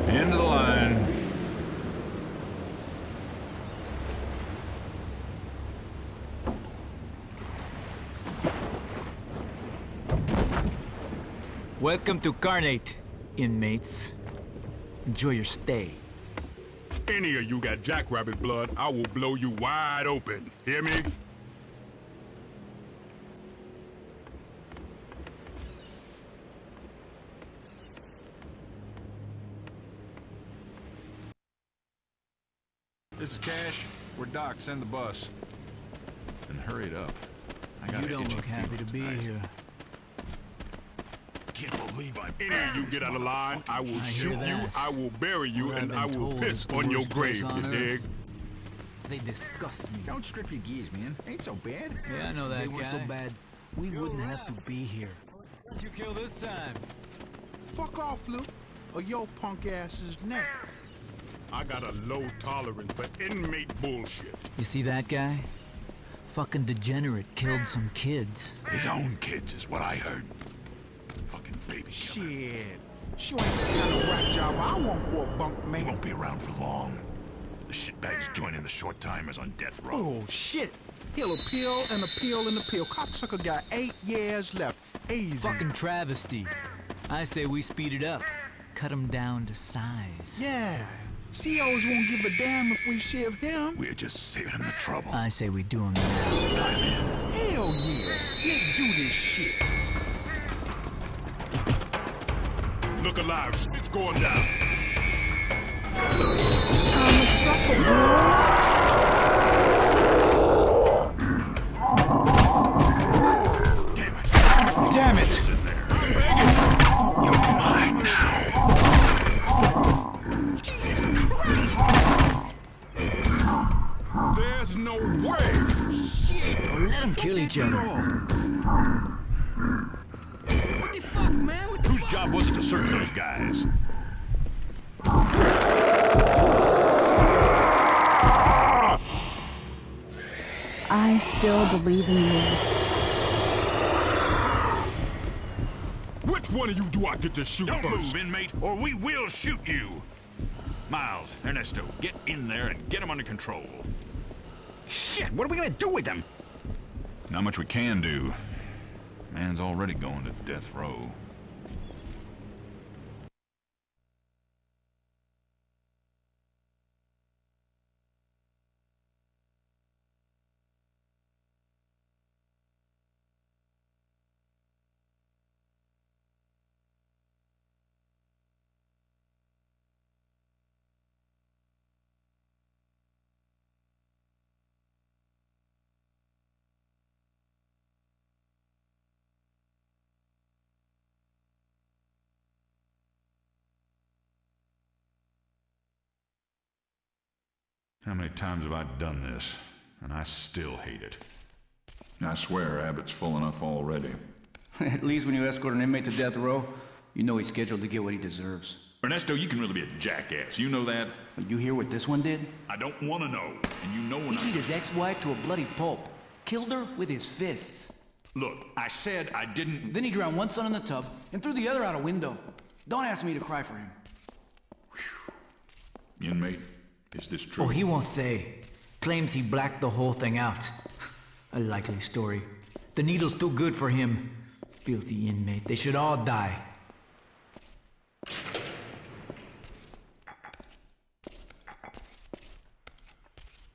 End of the line. Welcome to Carnate, inmates. Enjoy your stay. If any of you got jackrabbit blood, I will blow you wide open. Hear me? This is Cash. We're Doc. Send the bus. And hurry it up. I gotta You don't itchy look happy to fever be tonight. here. Can't believe I'm any of you get out of line. I will I hear shoot you, that. I will bury you, What and I've I been will told piss is the on your worst place grave, on you Earth. dig? They disgust me. Don't strip your gears, man. Ain't so bad. Yeah, I know that They guy. were so bad, we wouldn't have to be here. You kill this time. Fuck off, Luke, or your punk ass is next. I got a low tolerance for inmate bullshit. You see that guy? Fucking degenerate killed some kids. His own kids is what I heard. Fucking baby killer. Shit. Sure ain't the kind of rat job I want for a bunk He mate. won't be around for long. The shitbag's joining the short timers on death row. Oh, shit. He'll appeal and appeal and appeal. Cocksucker got 8 years left. Easy. Fucking travesty. I say we speed it up. Cut him down to size. Yeah. COs won't give a damn if we shiv him. We're just saving him the trouble. I say we do him now. I'm in. Hell yeah. Let's do this shit. Look alive, it's going down. Time to suffer, bro. Damn it. Damn it! Who's in there? You're mine now. There's no way. Let them kill each other. What the fuck, man? What the Whose job was it to search those guys? I still believe in you. Which one of you do I get to shoot Don't first? move, inmate, or we will shoot you. Miles, Ernesto, get in there and get him under control. Shit, what are we gonna do with them? Not much we can do. Man's already going to death row. How many times have I done this? And I still hate it. I swear Abbott's full enough already. At least when you escort an inmate to death row, you know he's scheduled to get what he deserves. Ernesto, you can really be a jackass. You know that? But you hear what this one did? I don't want to know. And you know when He beat his ex-wife to a bloody pulp. Killed her with his fists. Look, I said I didn't... Then he drowned one son in the tub and threw the other out a window. Don't ask me to cry for him. Inmate, is this true? Oh, he won't say. Claims he blacked the whole thing out. A likely story. The needle's too good for him. Filthy inmate. They should all die.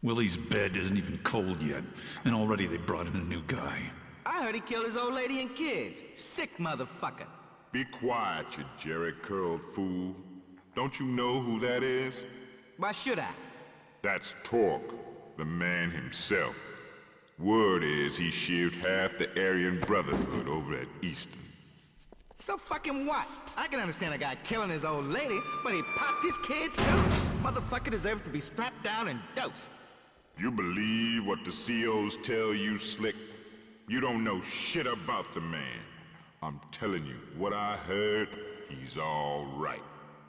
Willie's bed isn't even cold yet, and already they brought in a new guy. I heard he killed his old lady and kids. Sick motherfucker. Be quiet, you jerry-curled fool. Don't you know who that is? Why should I? That's Torque, the man himself. Word is he shaved half the Aryan Brotherhood over at Easton. So fucking what? I can understand a guy killing his old lady, but he popped his kids too. Motherfucker deserves to be strapped down and dosed. You believe what the COs tell you, Slick? You don't know shit about the man. I'm telling you, what I heard, he's all right.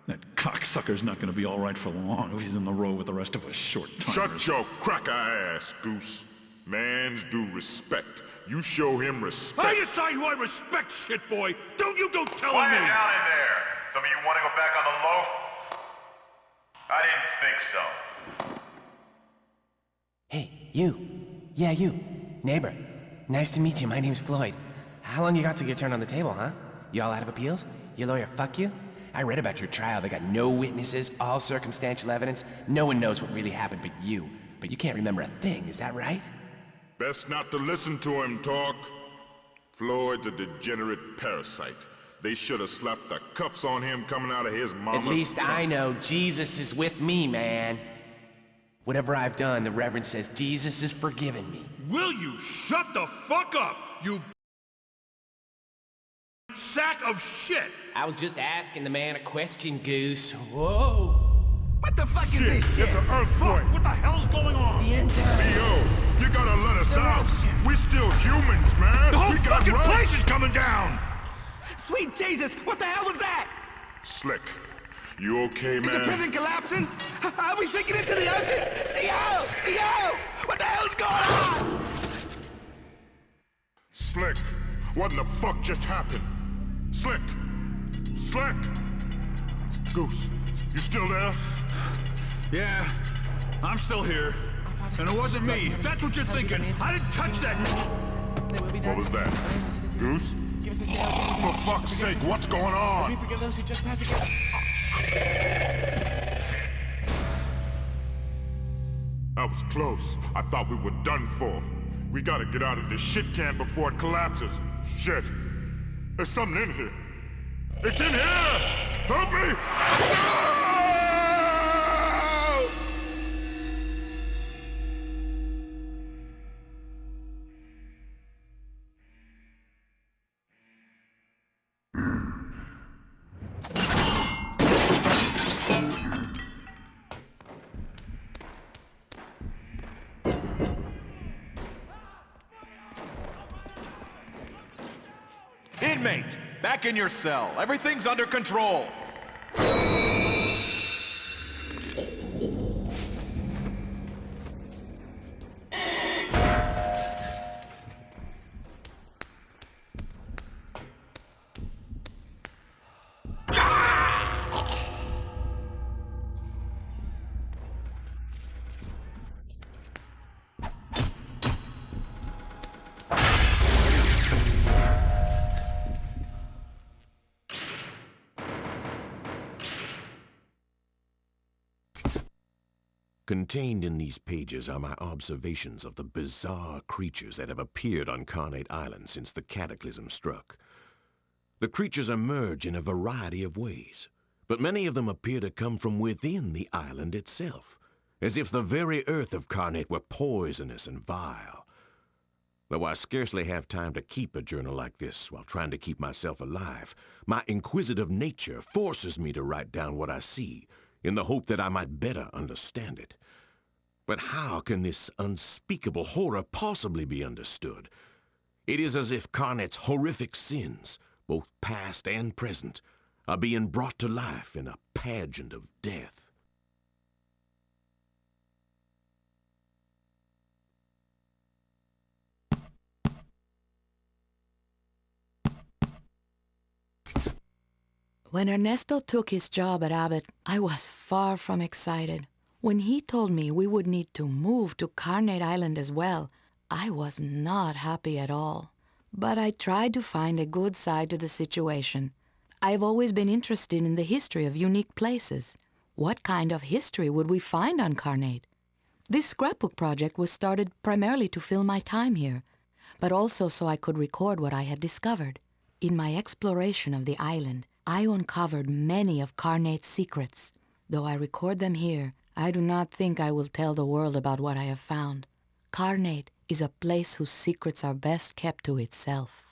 That cocksucker's not gonna be all right for long if he's in the row with the rest of us short-timers. Shut your cracker ass, Goose. Mans do respect. You show him respect. I decide who I respect, shit boy. Don't you go telling Quiet me. down in there. Some of you want to go back on the low? I didn't think so. Hey, you. Yeah, you. Neighbor. Nice to meet you. My name's Floyd. How long you got till your turn on the table, huh? You all out of appeals? Your lawyer fuck you? I read about your trial. They got no witnesses, all circumstantial evidence. No one knows what really happened but you. But you can't remember a thing, is that right? Best not to listen to him talk. Floyd's a degenerate parasite. They should have slapped the cuffs on him coming out of his mama's... At least I know Jesus is with me, man. Whatever I've done, the Reverend says Jesus has forgiven me. Will you shut the fuck up, you sack of shit? I was just asking the man a question, Goose. Whoa! What the fuck is this shit? It's an earthquake. What the hell's going on? The intern. CO, you gotta let us out. We're still humans, man. The whole We got fucking rights. place is coming down! Sweet Jesus, what the hell was that? Slick, you okay, Is the man? prison collapsing? Are we sinking into the ocean? CO! CO! What the hell's going on? Slick, what in the fuck just happened? Slick! Slick! Goose, you still there? Yeah, I'm still here. And it wasn't me. If that's what you're thinking, I didn't touch that. What was that? Goose? For fuck's sake, what's going on? That was close. I thought we were done for. We gotta get out of this shit can before it collapses. Shit. There's something in here. It's in here! Help me! No! Inmate, back in your cell. Everything's under control. Contained in these pages are my observations of the bizarre creatures that have appeared on Carnate Island since the cataclysm struck. The creatures emerge in a variety of ways, but many of them appear to come from within the island itself, as if the very earth of Carnate were poisonous and vile. Though I scarcely have time to keep a journal like this while trying to keep myself alive, my inquisitive nature forces me to write down what I see, in the hope that I might better understand it. But how can this unspeakable horror possibly be understood? It is as if Carnate's horrific sins, both past and present, are being brought to life in a pageant of death. When Ernesto took his job at Abbott, I was far from excited. When he told me we would need to move to Carnate Island as well, I was not happy at all. But I tried to find a good side to the situation. I've always been interested in the history of unique places. What kind of history would we find on Carnate? This scrapbook project was started primarily to fill my time here, but also so I could record what I had discovered. In my exploration of the island, I uncovered many of Carnate's secrets. Though I record them here, I do not think I will tell the world about what I have found. Carnate is a place whose secrets are best kept to itself.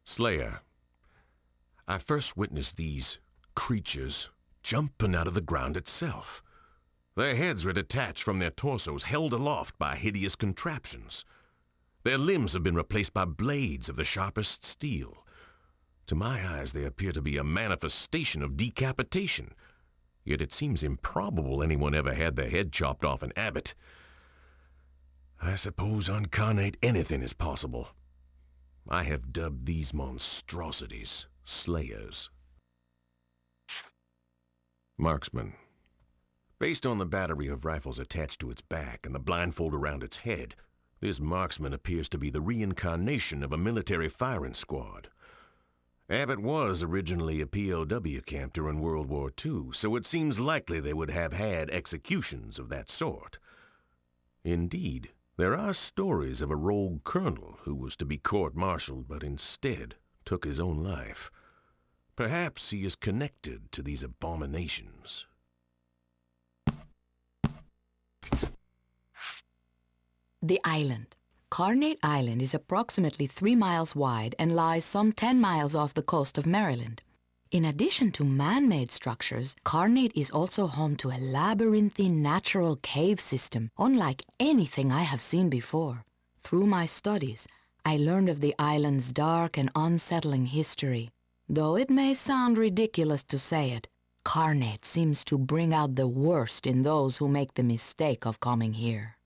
Slayer, I first witnessed these creatures jumping out of the ground itself. Their heads were detached from their torsos, held aloft by hideous contraptions. Their limbs have been replaced by blades of the sharpest steel. To my eyes, they appear to be a manifestation of decapitation. Yet it seems improbable anyone ever had their head chopped off in Abbott. I suppose on Carnate anything is possible. I have dubbed these monstrosities Slayers. Marksman. Based on the battery of rifles attached to its back and the blindfold around its head, this marksman appears to be the reincarnation of a military firing squad. Abbott was originally a POW camp during World War II, so it seems likely they would have had executions of that sort. Indeed, there are stories of a rogue colonel who was to be court-martialed but instead took his own life. Perhaps he is connected to these abominations. The island. Carnate Island is approximately 3 miles wide and lies some 10 miles off the coast of Maryland. In addition to man-made structures, Carnate is also home to a labyrinthine natural cave system, unlike anything I have seen before. Through my studies, I learned of the island's dark and unsettling history. Though it may sound ridiculous to say it, Carnate seems to bring out the worst in those who make the mistake of coming here.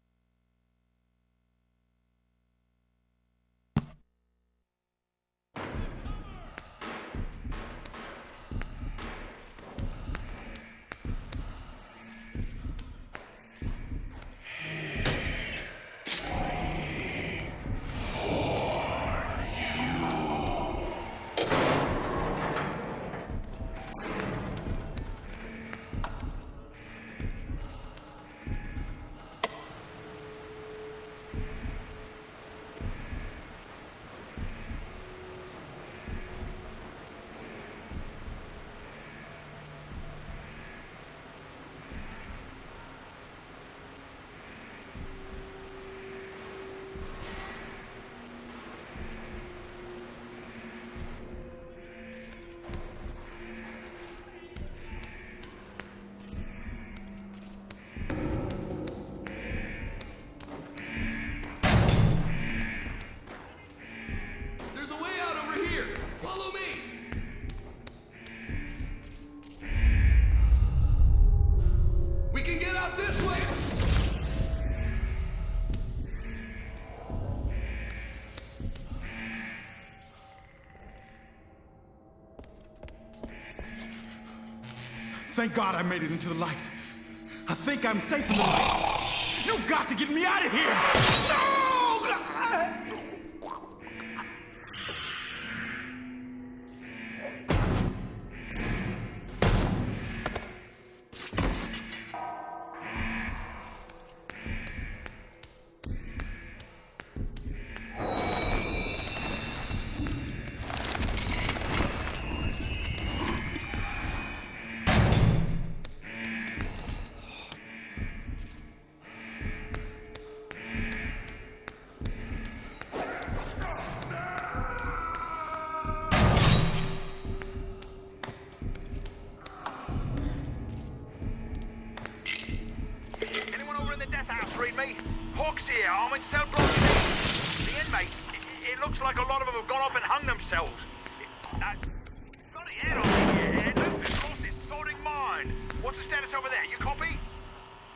Thank God I made it into the light. I think I'm safe in the light. You've got to get me out of here! No! Here, I'm in cell block 6. The inmates, it looks like a lot of them have gone off and hung themselves. Got a head on me here. Look, lost his What's the status over there? You copy?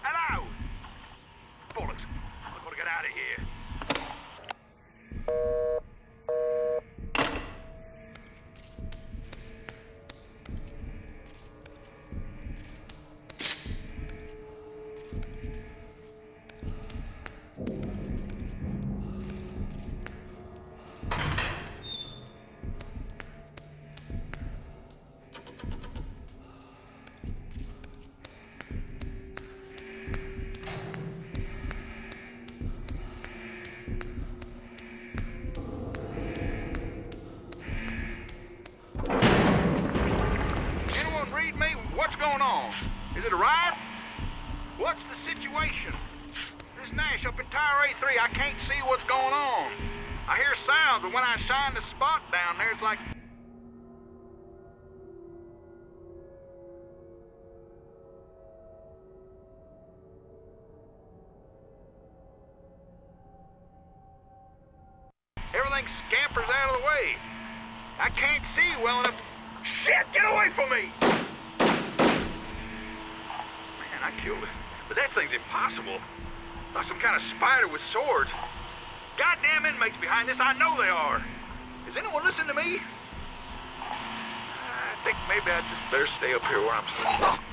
Hello? Bollocks. I've got to get out of here. What's going on? Is it a riot? What's the situation? This is Nash up in Tower A3. I can't see what's going on. I hear sounds, but when I shine the spot down there, it's like... everything scampers out of the way. I can't see well enough. Shit, get away from me! Man, I killed it. But that thing's impossible. Like some kind of spider with swords. Goddamn inmates behind this, I know they are. Is anyone listening to me? I think maybe I just better stay up here where I'm sitting.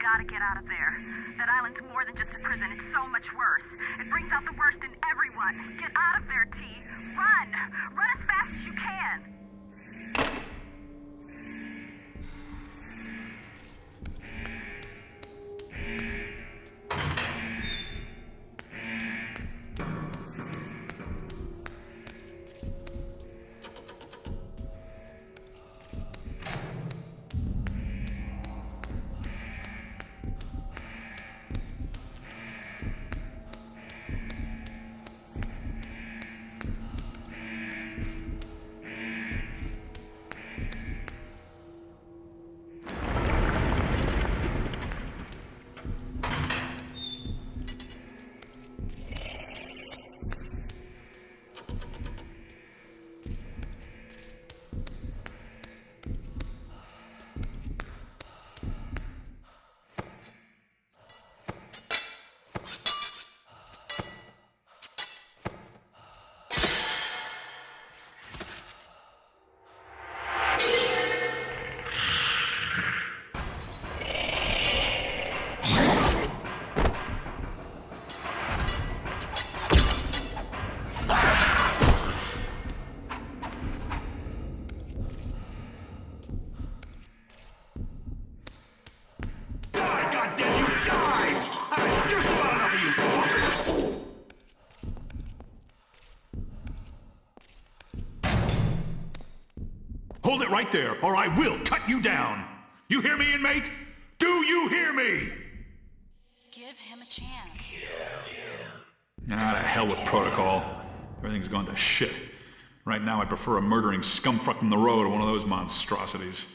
Gotta get out of there. That island's more than just a prison. It's so much worse. It brings out the worst in everyone. Get out of there, T. Run! Run as fast as you can! Hold it right there, or I will cut you down! You hear me, inmate? Do you hear me? Give him a chance. Ah, to hell with protocol. Everything's gone to shit. Right now, I'd prefer a murdering scumfuck from the road to one of those monstrosities.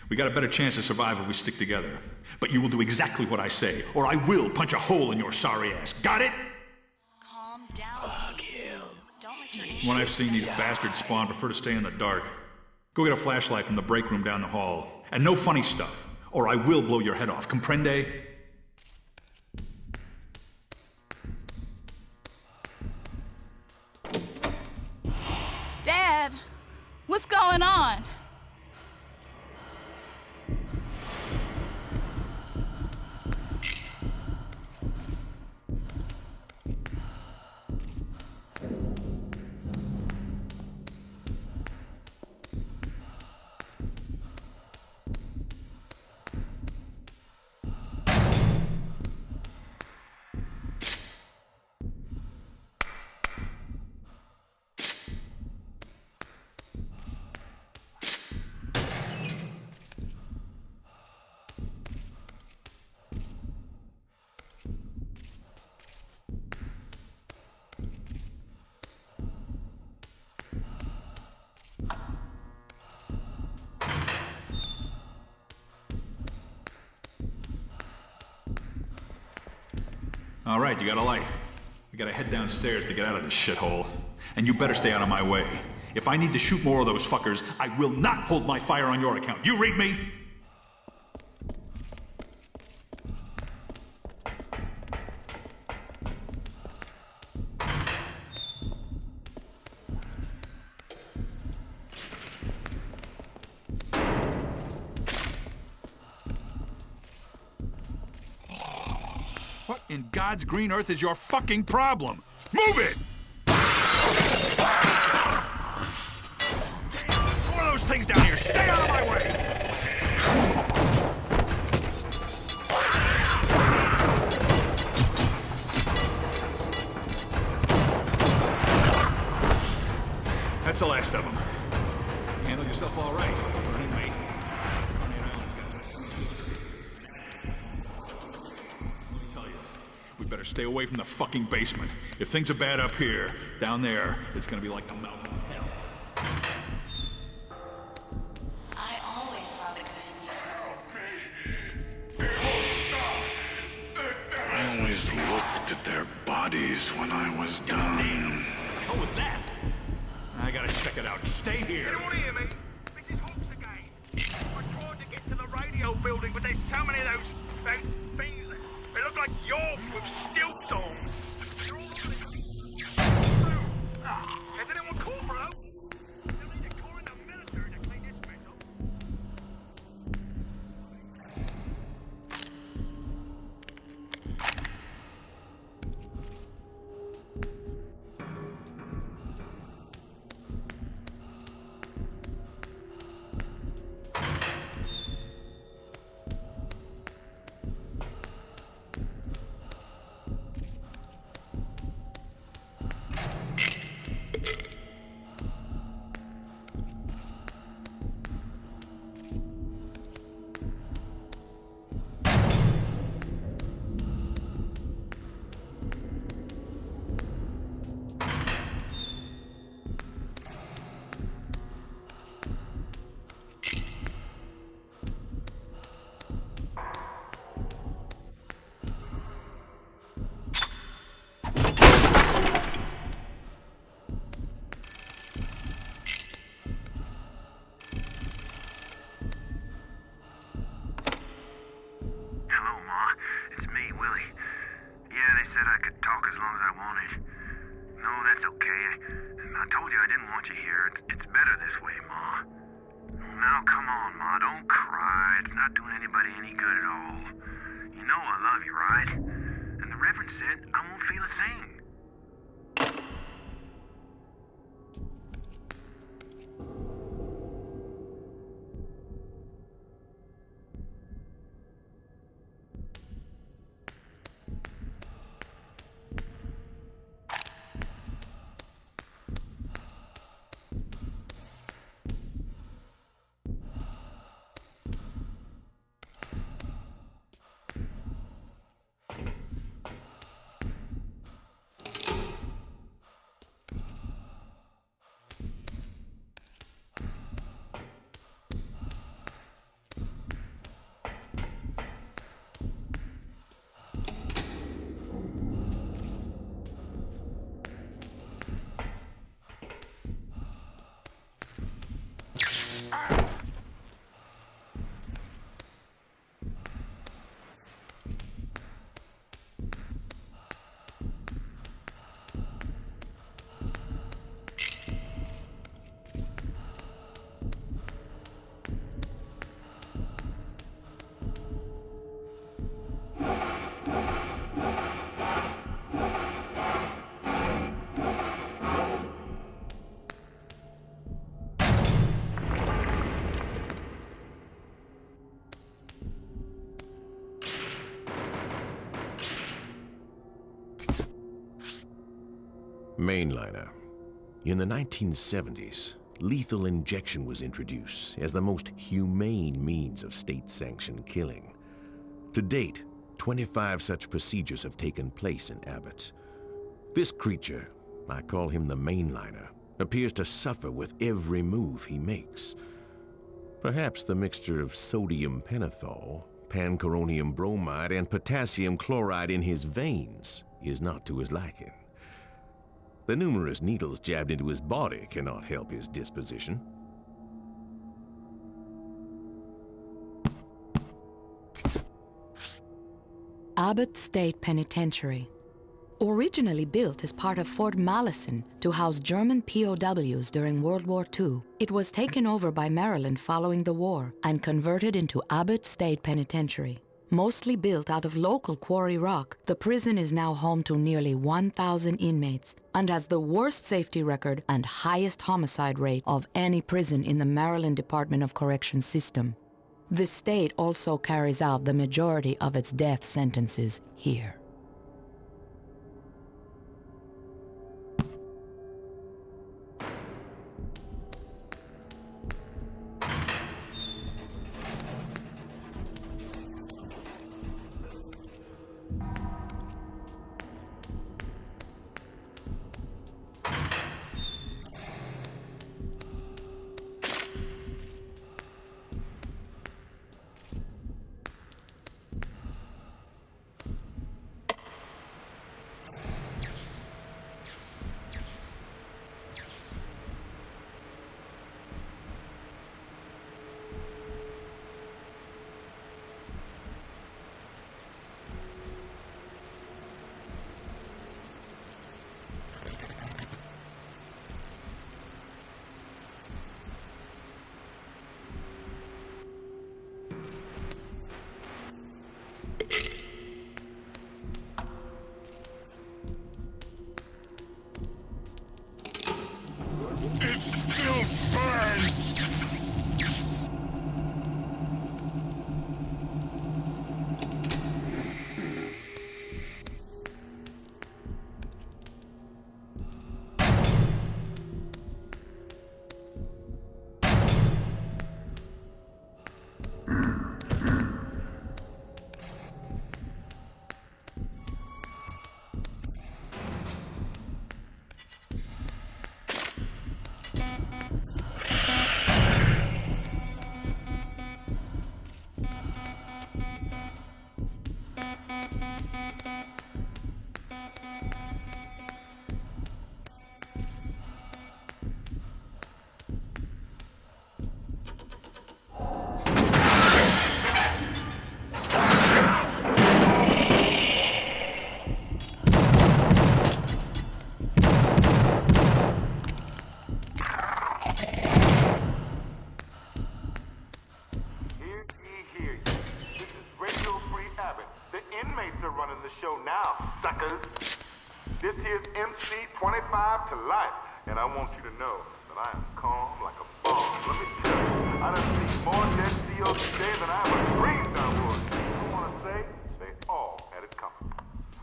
We got a better chance to survive if we stick together. But you will do exactly what I say, or I will punch a hole in your sorry ass. Got it? Calm down, T. Don't let your When I've seen these bastards spawn, I prefer to stay in the dark. Go get a flashlight from the break room down the hall. And no funny stuff, or I will blow your head off. Comprende? Dad, what's going on? All right, you got a light. We gotta head downstairs to get out of this shithole. And you better stay out of my way. If I need to shoot more of those fuckers, I will not hold my fire on your account. You read me? What in God's green earth is your fucking problem? Move it! There's more of those things down here. Stay out of my way! That's the last of them. You handled yourself all right. For an inmate. We better stay away from the fucking basement. If things are bad up here, down there, it's gonna be like the mouth of hell. I always saw the good in you. I always looked at their bodies when I was done. What was that? I gotta check it out. Stay here. You wanna hear me? This is Hawks again. I tried to get to the radio building, but there's so many of those things. They look like York with stilts on. They're all over the... Has anyone called, bro? They'll need a car in the military to clean this mess up. Mainliner. In the 1970s, lethal injection was introduced as the most humane means of state-sanctioned killing. To date, 25 such procedures have taken place in Abbot. This creature, I call him the Mainliner, appears to suffer with every move he makes. Perhaps the mixture of sodium pentothal, pancuronium bromide, and potassium chloride in his veins is not to his liking. The numerous needles jabbed into his body cannot help his disposition. Abbot State Penitentiary. Originally built as part of Fort Malison to house German POWs during World War II, it was taken over by Maryland following the war and converted into Abbot State Penitentiary. Mostly built out of local quarry rock, the prison is now home to nearly 1,000 inmates and has the worst safety record and highest homicide rate of any prison in the Maryland Department of Corrections system. The state also carries out the majority of its death sentences here. It still burns! This here's MC 25 to life, and I want you to know that I am calm like a bomb. Let me tell you, I done seen more dead CEOs today than I ever dreamed I would. I want to say, they all had it coming.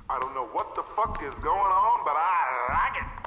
I don't know what the fuck is going on, but I like it.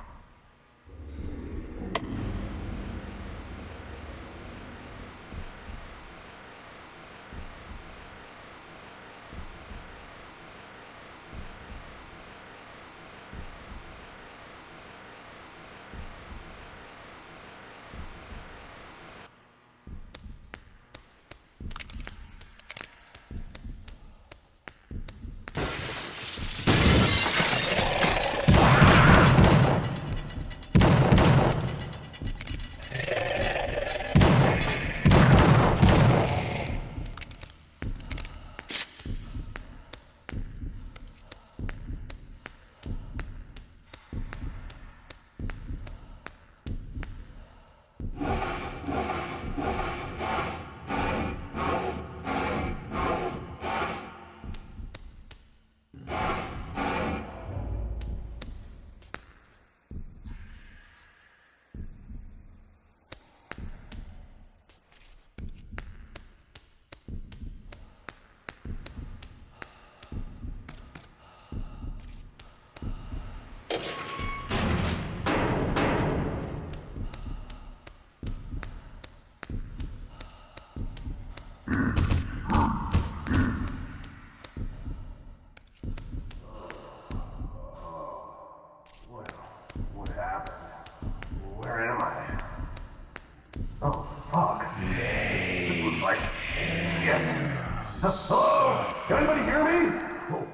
Hello? Can anybody hear me?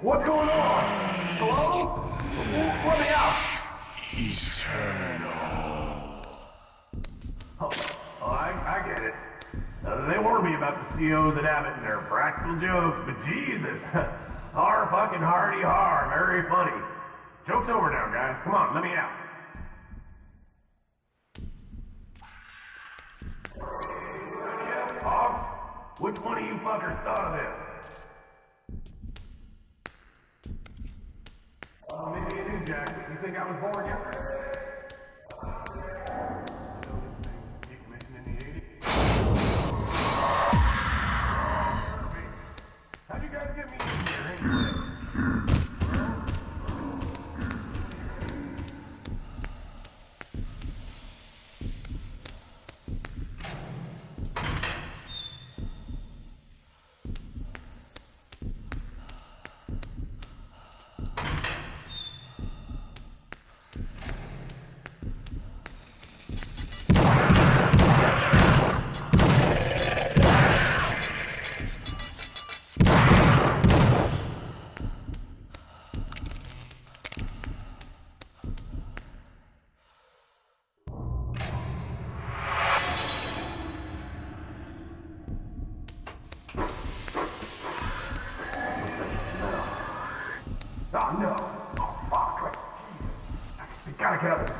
What's going on? Hello? Let me out! Eternal. Oh, I get it. They warned me about the COs at Abbott and their practical jokes, but Jesus, har fucking hardy har, very funny. Joke's over now, guys. Come on, let me out. Yeah, Hogs, which one of you fuckers thought of this? Maybe you do, Jack. You think I was born yesterday? How'd you guys get me in here anyway? Oh no! Oh fuck! Jesus! We gotta get out of this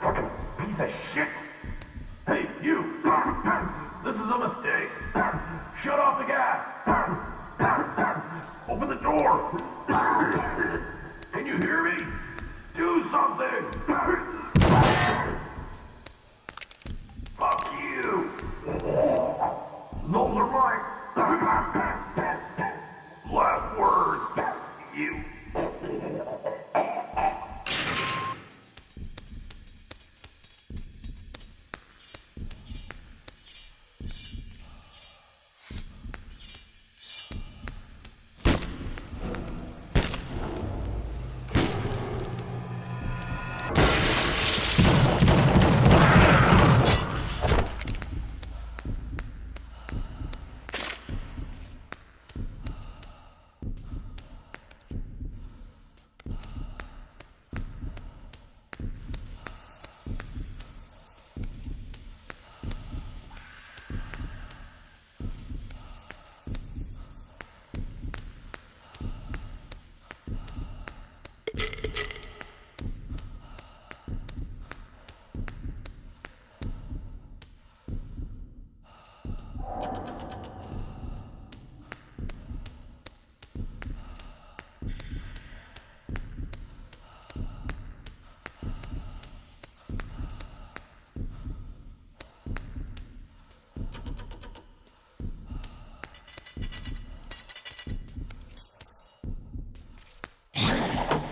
fucking piece of shit! Hey, you! This is a mistake! Shut off the gas! Open the door! Can you hear me? Do something! Fuck you! Those are my last words, you.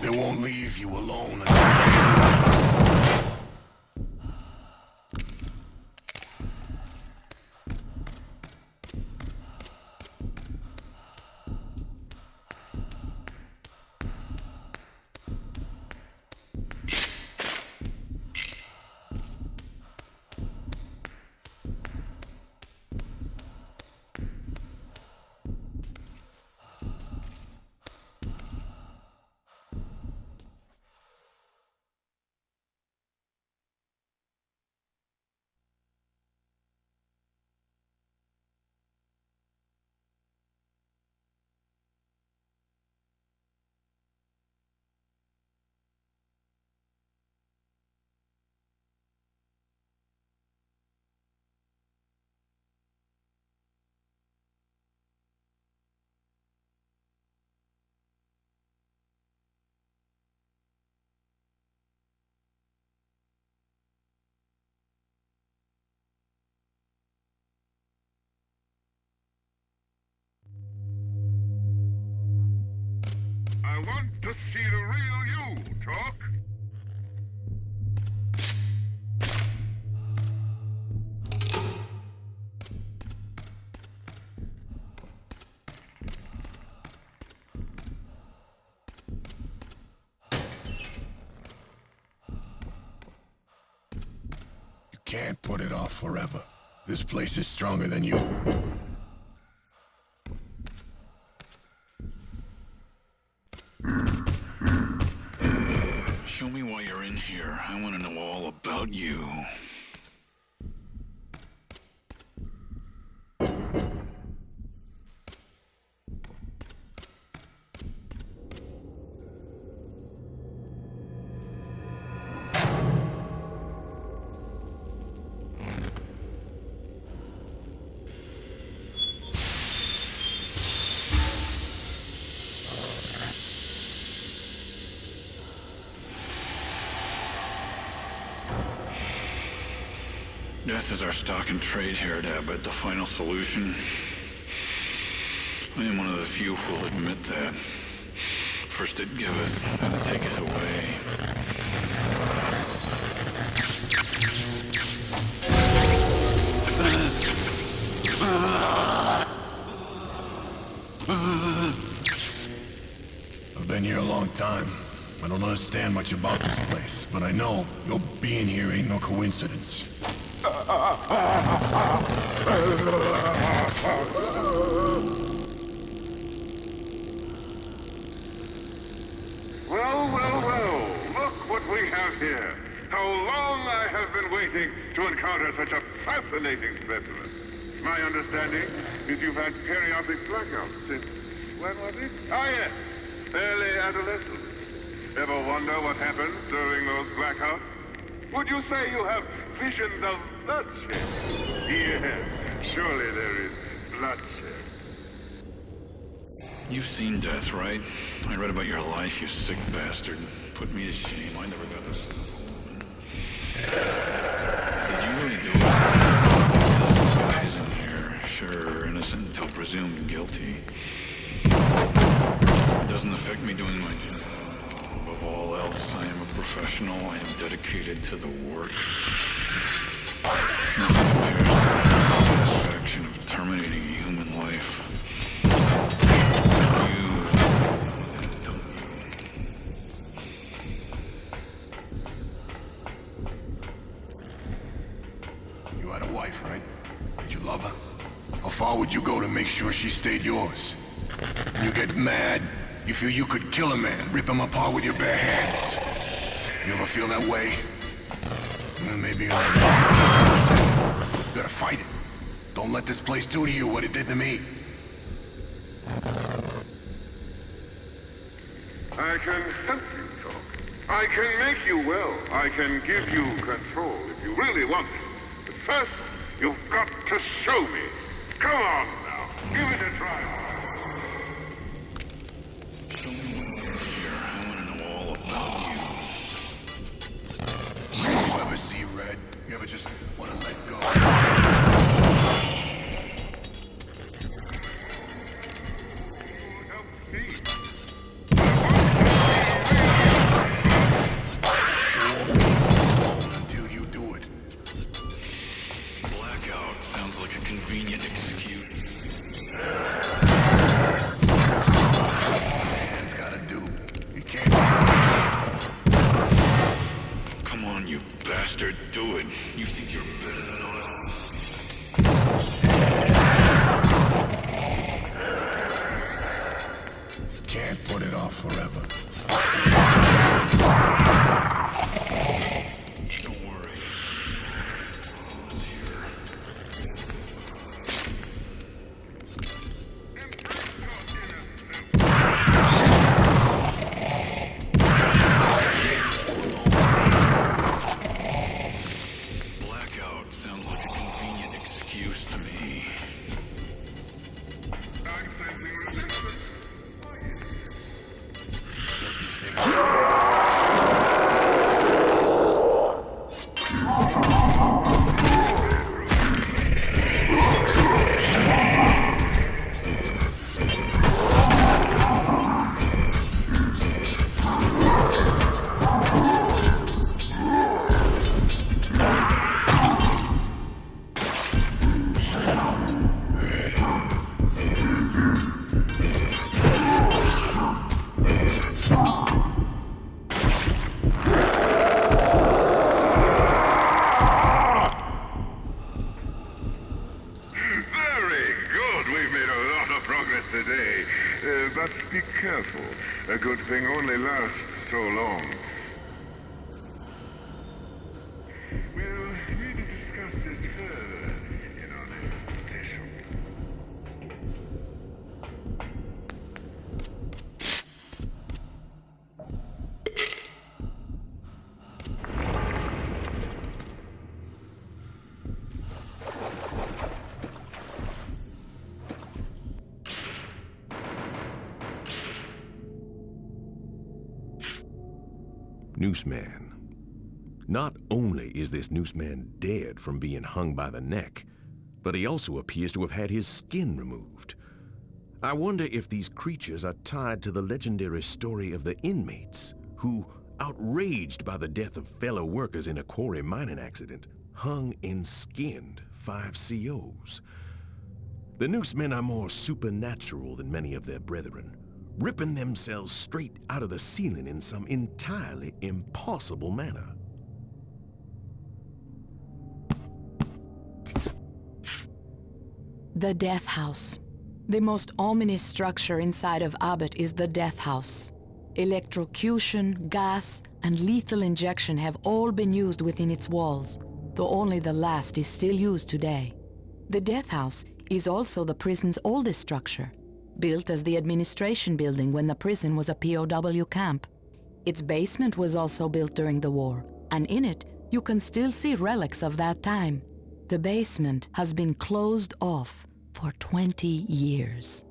They won't leave you alone. I want to see the real you, Talk. You can't put it off forever. This place is stronger than you. Show me why you're in here. I want to know all about you. Death is our stock and trade here at Abbot, the final solution. I am one of the few who will admit that. First it giveth, then it taketh away. I've been here a long time. I don't understand much about this place, but I know your being here ain't no coincidence. Well, look what we have here. How long I have been waiting to encounter such a fascinating specimen. My understanding is you've had periodic blackouts since, when was it? Ah, yes, early adolescence. Ever wonder what happens during those blackouts? Would you say you have visions of bloodshed? Yes, surely there is bloodshed. You've seen death, right? I read about your life, you sick bastard. Put me to shame. I never got to snuff a woman. Did you really do it? Innocent guys in here. Sure, innocent until presumed guilty. It doesn't affect me doing my job. Above all else, I am a professional. I am dedicated to the work. Nothing compares to the satisfaction of terminating a human life. You had a wife, right? Did you love her? How far would you go to make sure she stayed yours? You get mad, you feel you could kill a man, rip him apart with your bare hands. You ever feel that way? Well, maybe you're right. You gotta fight it. Don't let this place do to you what it did to me. I can help you talk. I can make you well. I can give you control if you really want it. But first, you've got to show me. Come on now, give it a try. Show me what you're here. I want to know all about you. You ever see red? You ever just want to let go? Until you do it. Blackout sounds like a convenient excuse. Man's gotta do. You can't. Come on, you bastard, do it. You think you're better than us? Can't put it off forever. Don't worry. It's here. Blackout sounds like a convenient excuse to me. I'm sensing resistance. But be careful. A good thing only lasts so long. discuss this further in our next session. Nooseman. Not only is this Nooseman dead from being hung by the neck, but he also appears to have had his skin removed. I wonder if these creatures are tied to the legendary story of the inmates who, outraged by the death of fellow workers in a quarry mining accident, hung and skinned 5 COs. The Noosemen are more supernatural than many of their brethren, ripping themselves straight out of the ceiling in some entirely impossible manner. The Death House. The most ominous structure inside of Abbot is the Death House. Electrocution, gas, and lethal injection have all been used within its walls, though only the last is still used today. The Death House is also the prison's oldest structure, built as the administration building when the prison was a POW camp. Its basement was also built during the war, and in it you can still see relics of that time. The basement has been closed off for 20 years.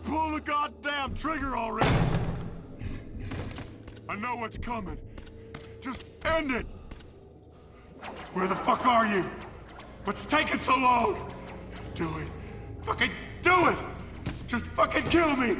Pull the goddamn trigger already! I know what's coming. Just end it! Where the fuck are you? What's taking so long? Do it. Fucking do it! Just fucking kill me!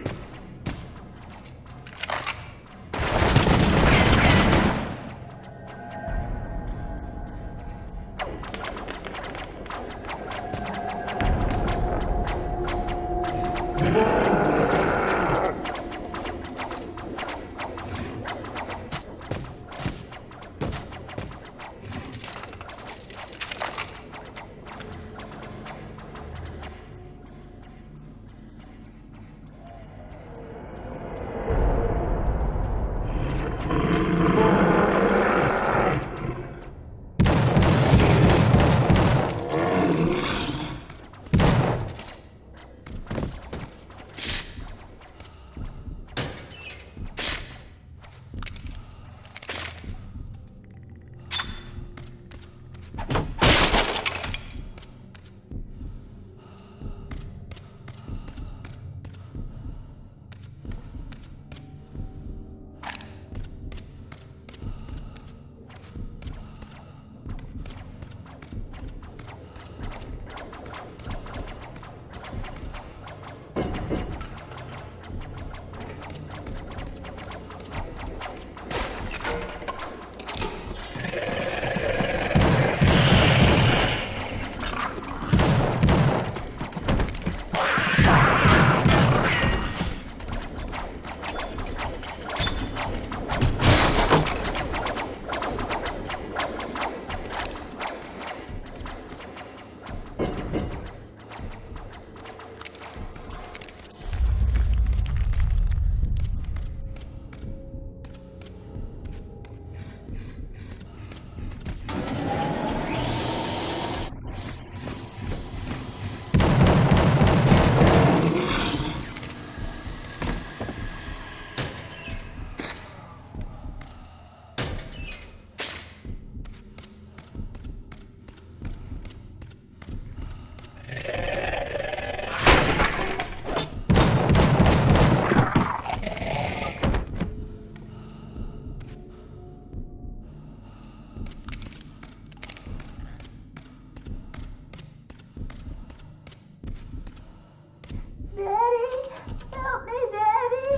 Help me, Daddy!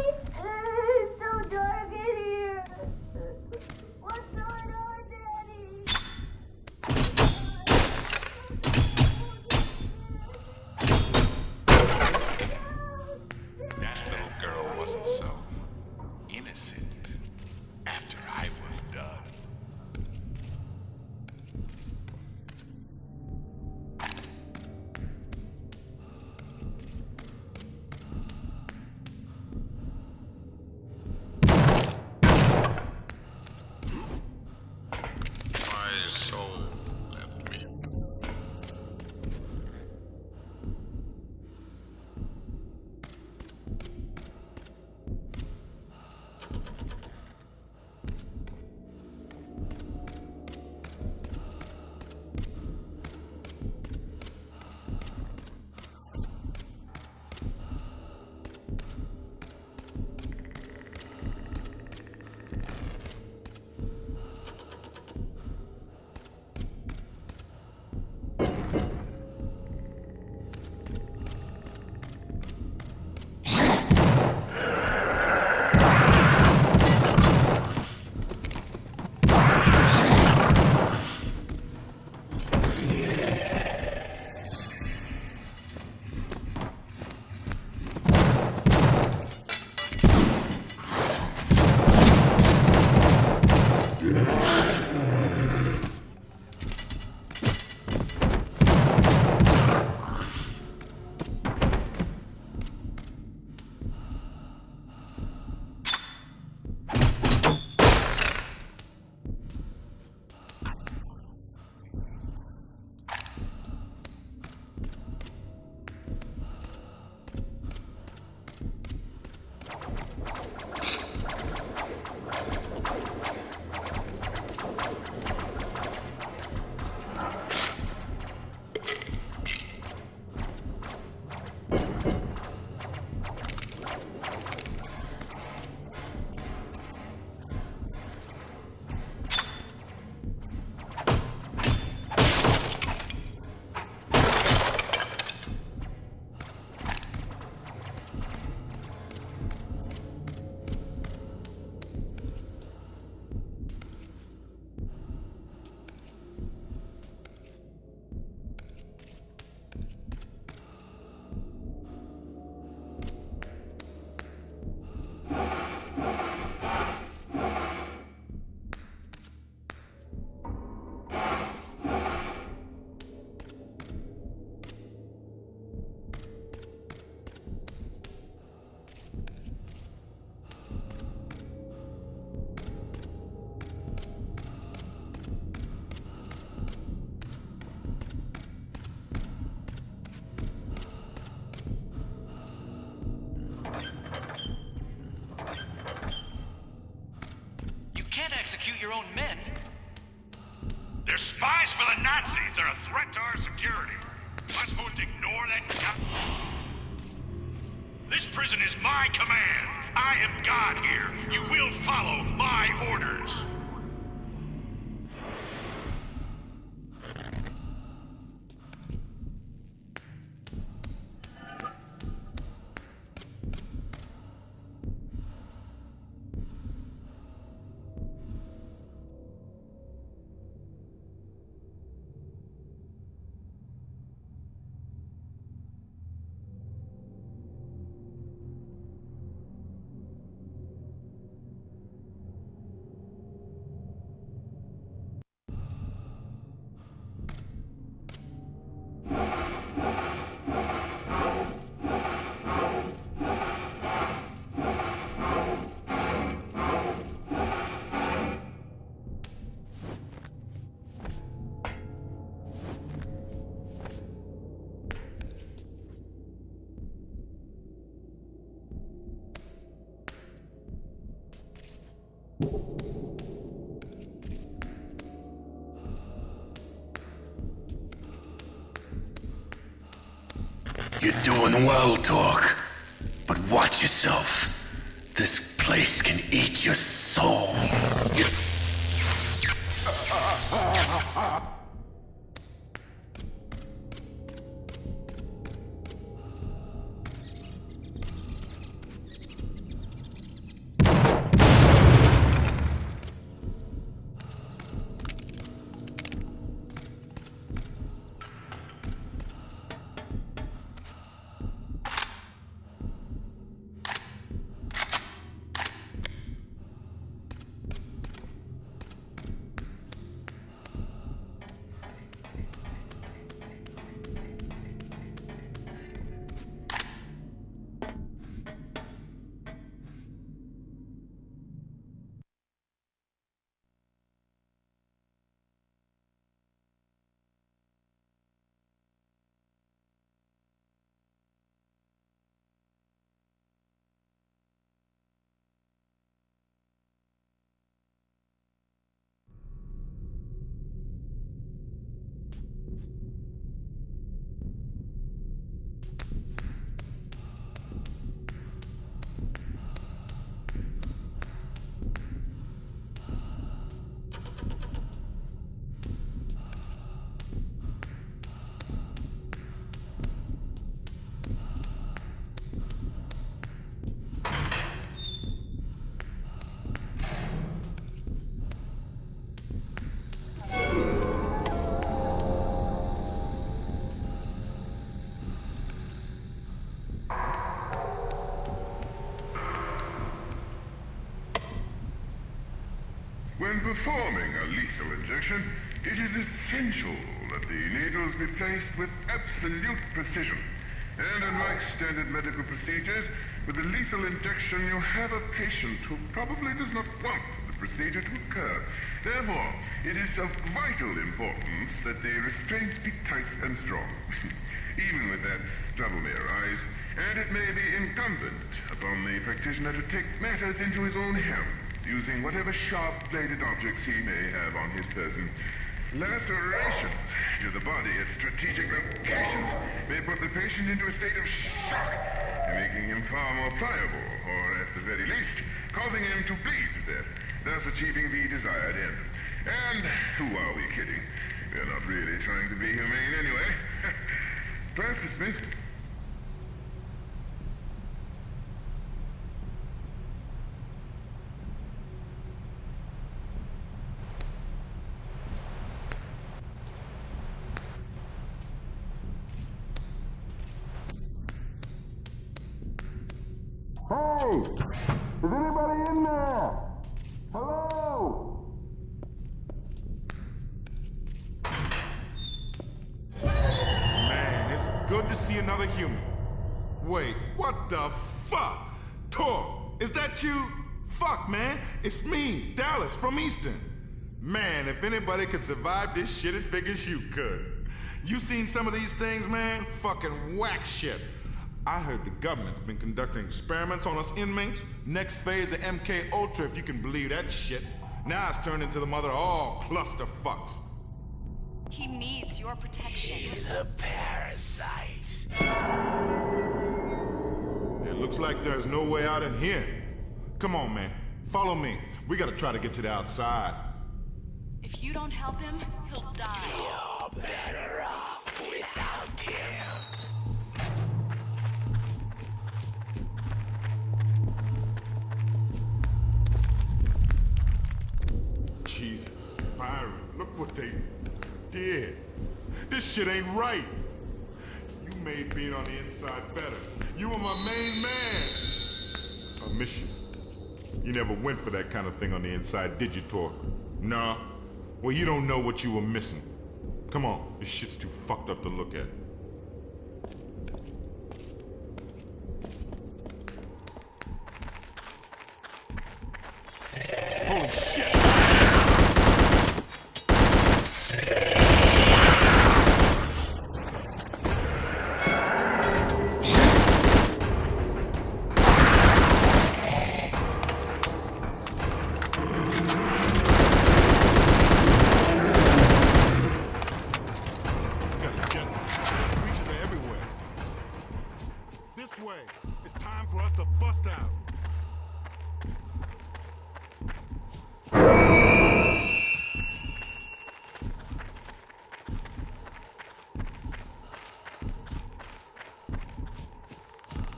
It's so dark in here. What's going on, Daddy? That little girl wasn't so innocent after I was done. My soul left me. Execute your own men. They're spies for the Nazis. They're a threat to our security. Am I supposed to ignore that? This prison is my command. I am God here. You will follow my orders. You're doing well, Dork. But watch yourself. This place can eat your soul. performing a lethal injection, it is essential that the needles be placed with absolute precision. And unlike standard medical procedures, with a lethal injection you have a patient who probably does not want the procedure to occur. Therefore, it is of vital importance that the restraints be tight and strong. Even with that, trouble may arise, and it may be incumbent upon the practitioner to take matters into his own hands, using whatever sharp-bladed objects he may have on his person. Lacerations to the body at strategic locations may put the patient into a state of shock, making him far more pliable, or at the very least, causing him to bleed to death, thus achieving the desired end. And who are we kidding? We're not really trying to be humane anyway. Class dismissed. Hey! Is anybody in there? Hello? Man, it's good to see another human. Wait, what the fuck? Tor, is that you? Fuck, man, it's me, Dallas from Easton. Man, if anybody could survive this shit, it figures you could. You seen some of these things, man? Fucking whack shit. I heard the government's been conducting experiments on us inmates. Next phase of MK Ultra, if you can believe that shit. Now it's turned into the mother of all clusterfucks. He needs your protection. He's a parasite. It looks like there's no way out in here. Come on, man. Follow me. We gotta try to get to the outside. If you don't help him, he'll die. You're better off without him. Jesus, Byron, look what they did. This shit ain't right. You made being on the inside better. You were my main man. I miss you. You never went for that kind of thing on the inside, did you, Tor? Nah. Well, you don't know what you were missing. Come on, this shit's too fucked up to look at. Holy shit!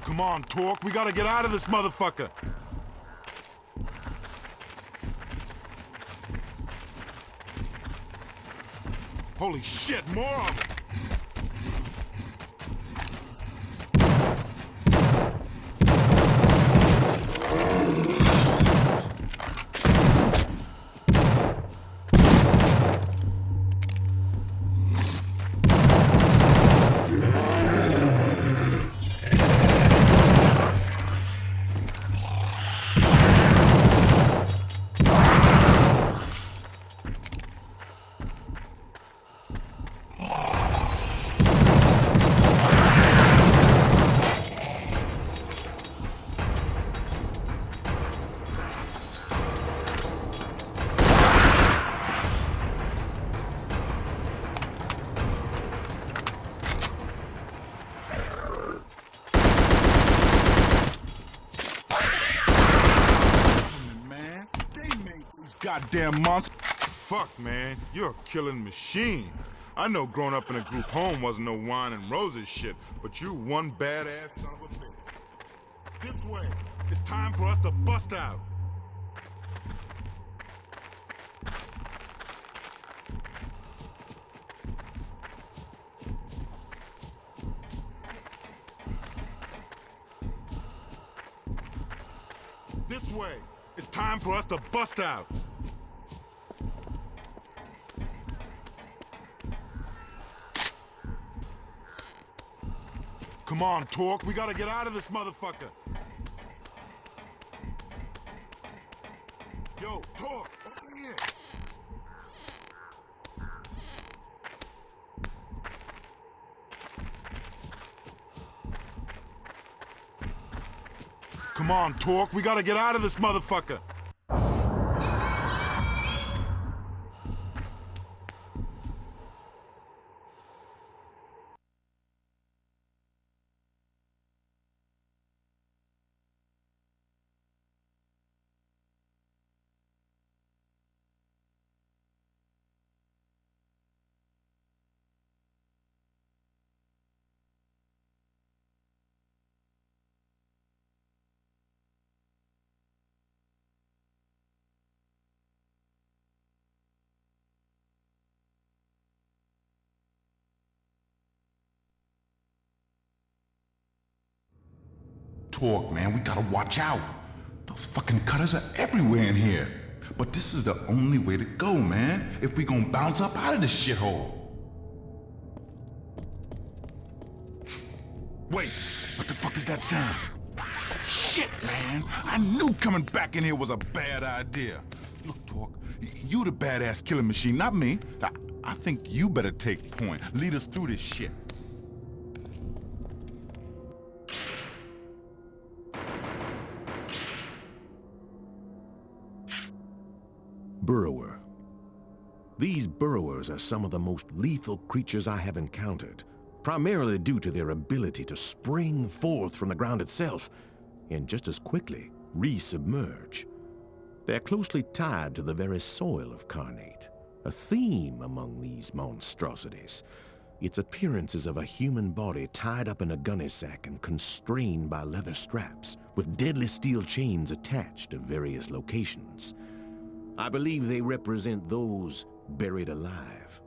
Come on, Torque, we gotta get out of this motherfucker. Holy shit, more of them! Goddamn monster. Fuck, man. You're a killing machine. I know growing up in a group home wasn't no wine and roses shit, but you're one badass son of a bitch. This way. It's time for us to bust out. This way. It's time for us to bust out. Come on, Torque, we gotta get out of this motherfucker. Yo, Torque, over here. Come on, Torque, we gotta get out of this motherfucker. Torque, man, we gotta watch out. Those fucking cutters are everywhere in here. But this is the only way to go, man, if we gonna bounce up out of this shithole. Wait, what the fuck is that sound? Shit, man, I knew coming back in here was a bad idea. Look, Torque, you the badass killing machine, not me. I think you better take point. Lead us through this shit. Burrower. These burrowers are some of the most lethal creatures I have encountered, primarily due to their ability to spring forth from the ground itself and just as quickly resubmerge. They're closely tied to the very soil of Carnate, a theme among these monstrosities. Its appearance is of a human body tied up in a gunny sack and constrained by leather straps, with deadly steel chains attached to various locations. I believe they represent those buried alive.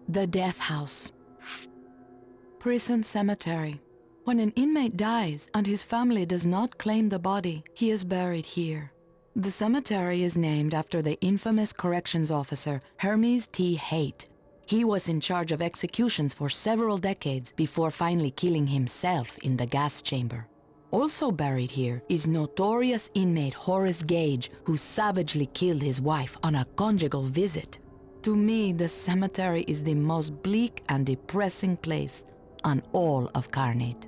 The Death House. Prison cemetery. When an inmate dies and his family does not claim the body, he is buried here. The cemetery is named after the infamous corrections officer Hermes T. Haight. He was in charge of executions for several decades before finally killing himself in the gas chamber. Also buried here is notorious inmate Horace Gage, who savagely killed his wife on a conjugal visit. To me, the cemetery is the most bleak and depressing place on all of Carnate.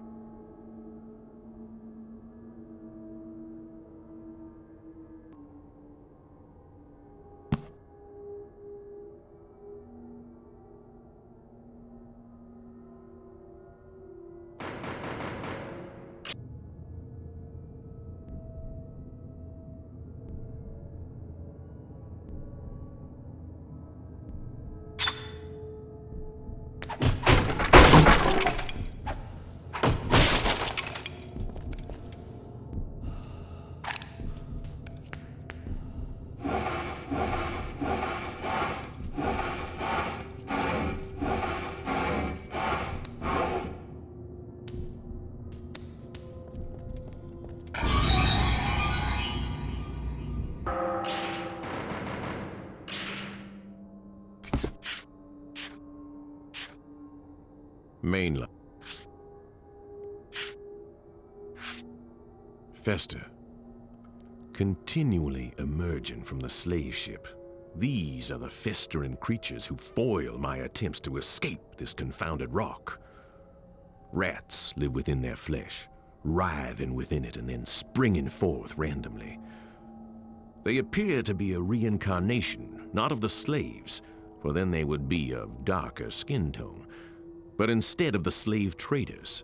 Mainline. Fester. Continually emerging from the slave ship, these are the festering creatures who foil my attempts to escape this confounded rock. Rats live within their flesh, writhing within it and then springing forth randomly. They appear to be a reincarnation, not of the slaves, for then they would be of darker skin tone, but instead of the slave traders.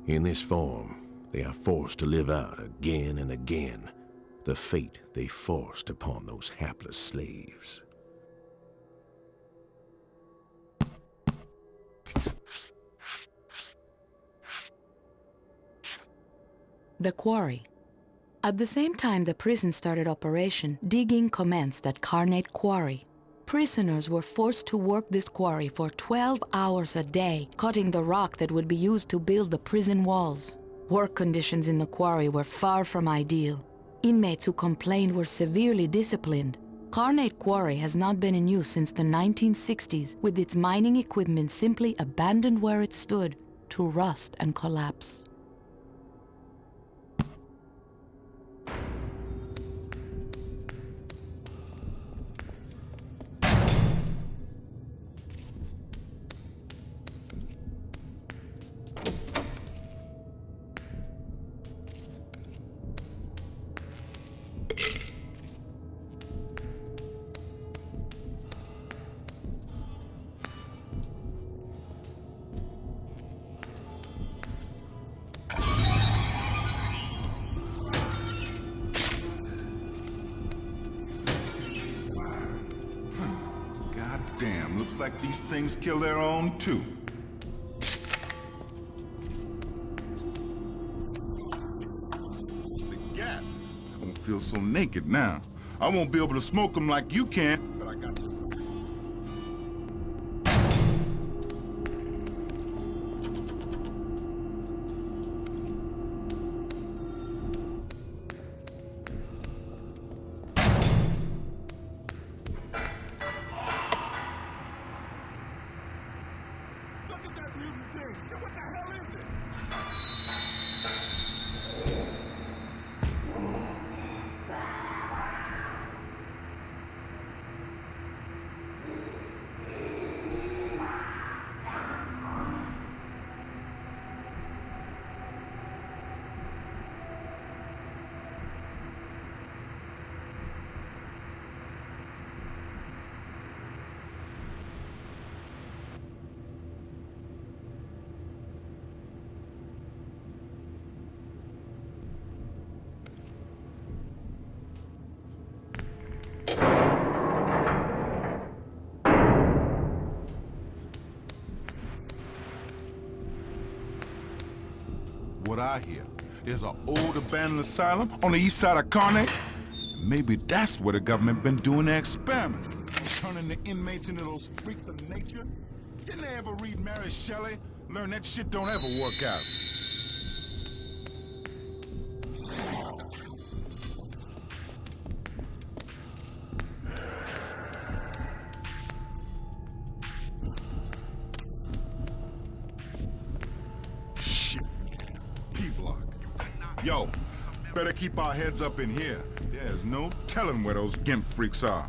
In this form, they are forced to live out again and again the fate they forced upon those hapless slaves. The quarry. At the same time the prison started operation, digging commenced at Carnate Quarry. Prisoners were forced to work this quarry for 12 hours a day, cutting the rock that would be used to build the prison walls. Work conditions in the quarry were far from ideal. Inmates who complained were severely disciplined. Carnate Quarry has not been in use since the 1960s, with its mining equipment simply abandoned where it stood to rust and collapse. Damn, looks like these things kill their own, too. The gas. I won't feel so naked now. I won't be able to smoke them like you can, but I got... What I hear, there's an old abandoned asylum on the east side of Carnate. Maybe that's where the government been doing their experiment. Turning the inmates into those freaks of nature. Didn't they ever read Mary Shelley? Learn that shit don't ever work out. Yo, better keep our heads up in here. There's no telling where those Gimp freaks are.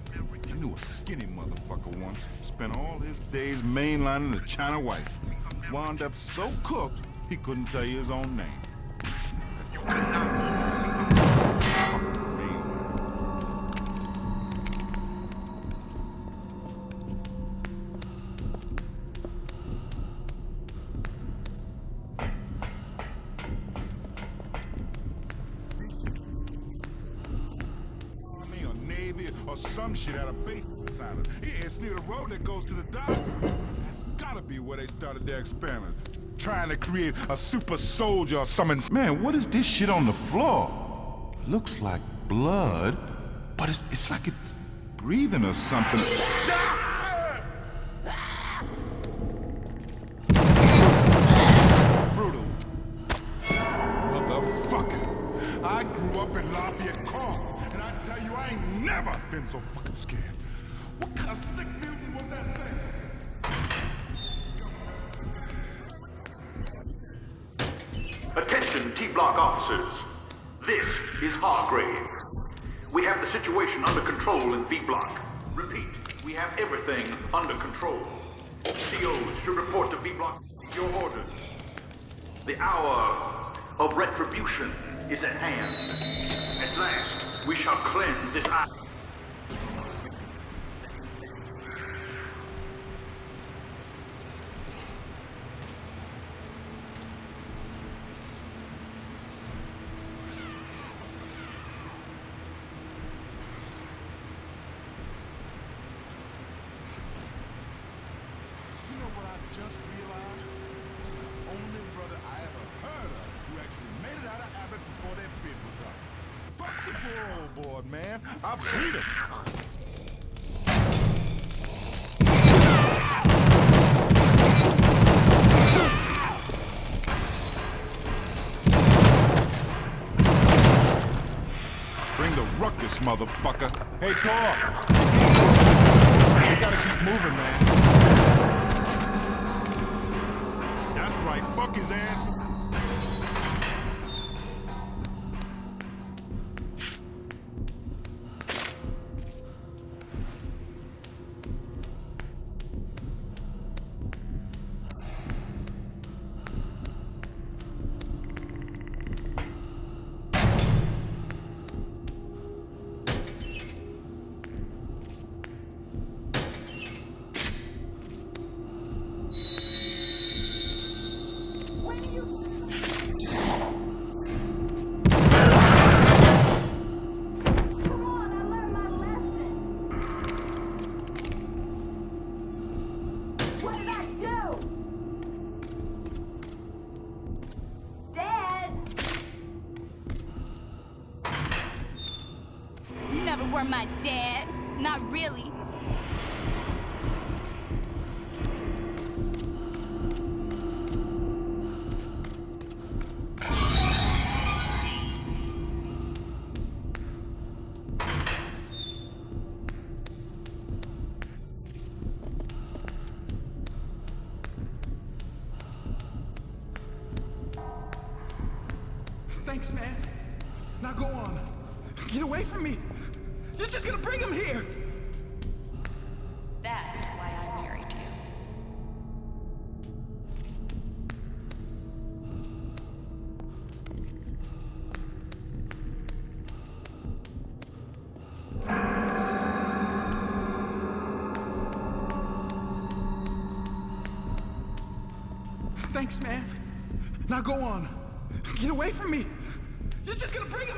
I knew a skinny motherfucker once. Spent all his days mainlining the China White. Wound up so cooked, he couldn't tell you his own name. Or some shit out of basement asylum. Yeah, it's near the road that goes to the docks. That's gotta be where they started their experiment. Trying to create a super soldier or something. Man, what is this shit on the floor? Looks like blood, but it's like it's breathing or something. Brutal. Motherfucker. I grew up in Lafayette Court. And I tell you, I ain't never been so fucking scared. What kind of sick mutant was that thing? Attention, T-Block officers. This is Hargrave. We have the situation under control in B-Block. Repeat, we have everything under control. COs should report to B-Block your orders. The hour of retribution is at hand. At last, we shall cleanse this island. You know what I just realized? The only brother I ever heard of who actually made it out of Abbott before their bid was up. Fuck the poor old boy, man. I beat him. Bring the ruckus motherfucker. Hey, Tor! We gotta keep moving, man. That's right, fuck his ass. Were my dad. Not really. Thanks, man. Now go on. Get away from me. You're just gonna bring him here! That's why I married you. Thanks, man. Now go on. Get away from me. You're just gonna bring him...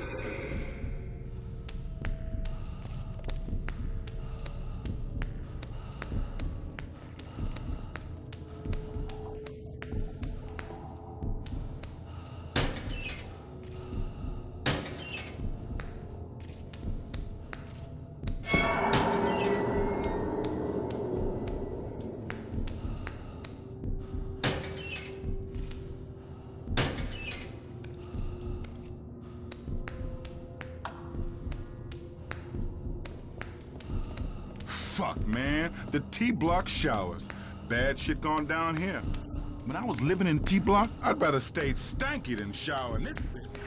Fuck, man. The T-Block showers. Bad shit going down here. When I was living in T-Block, I'd rather stayed stanky than shower in this bitch.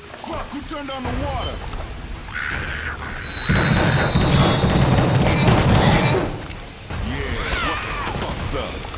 Fuck, who turned on the water? Yeah, what the fuck's up?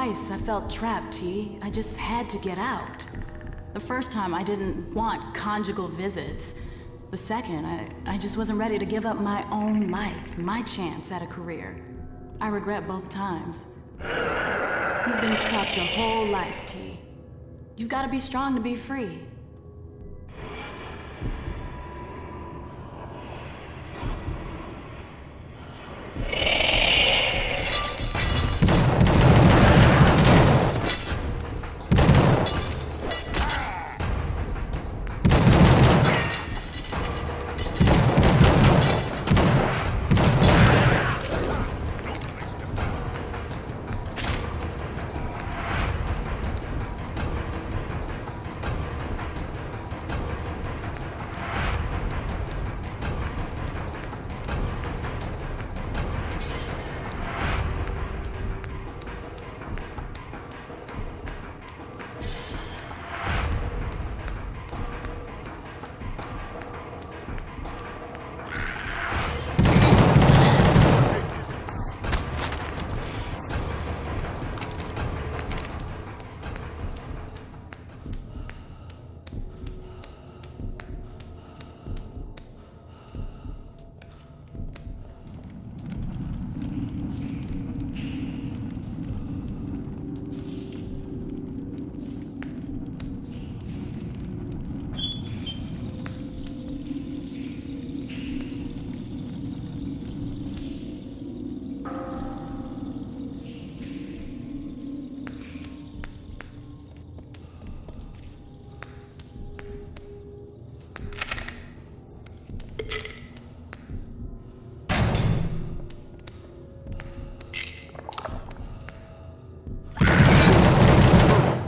Twice I felt trapped, T. I just had to get out. The first time I didn't want conjugal visits. The second, I just wasn't ready to give up my own life, my chance at a career. I regret both times. You've been trapped your whole life, T. You've got to be strong to be free.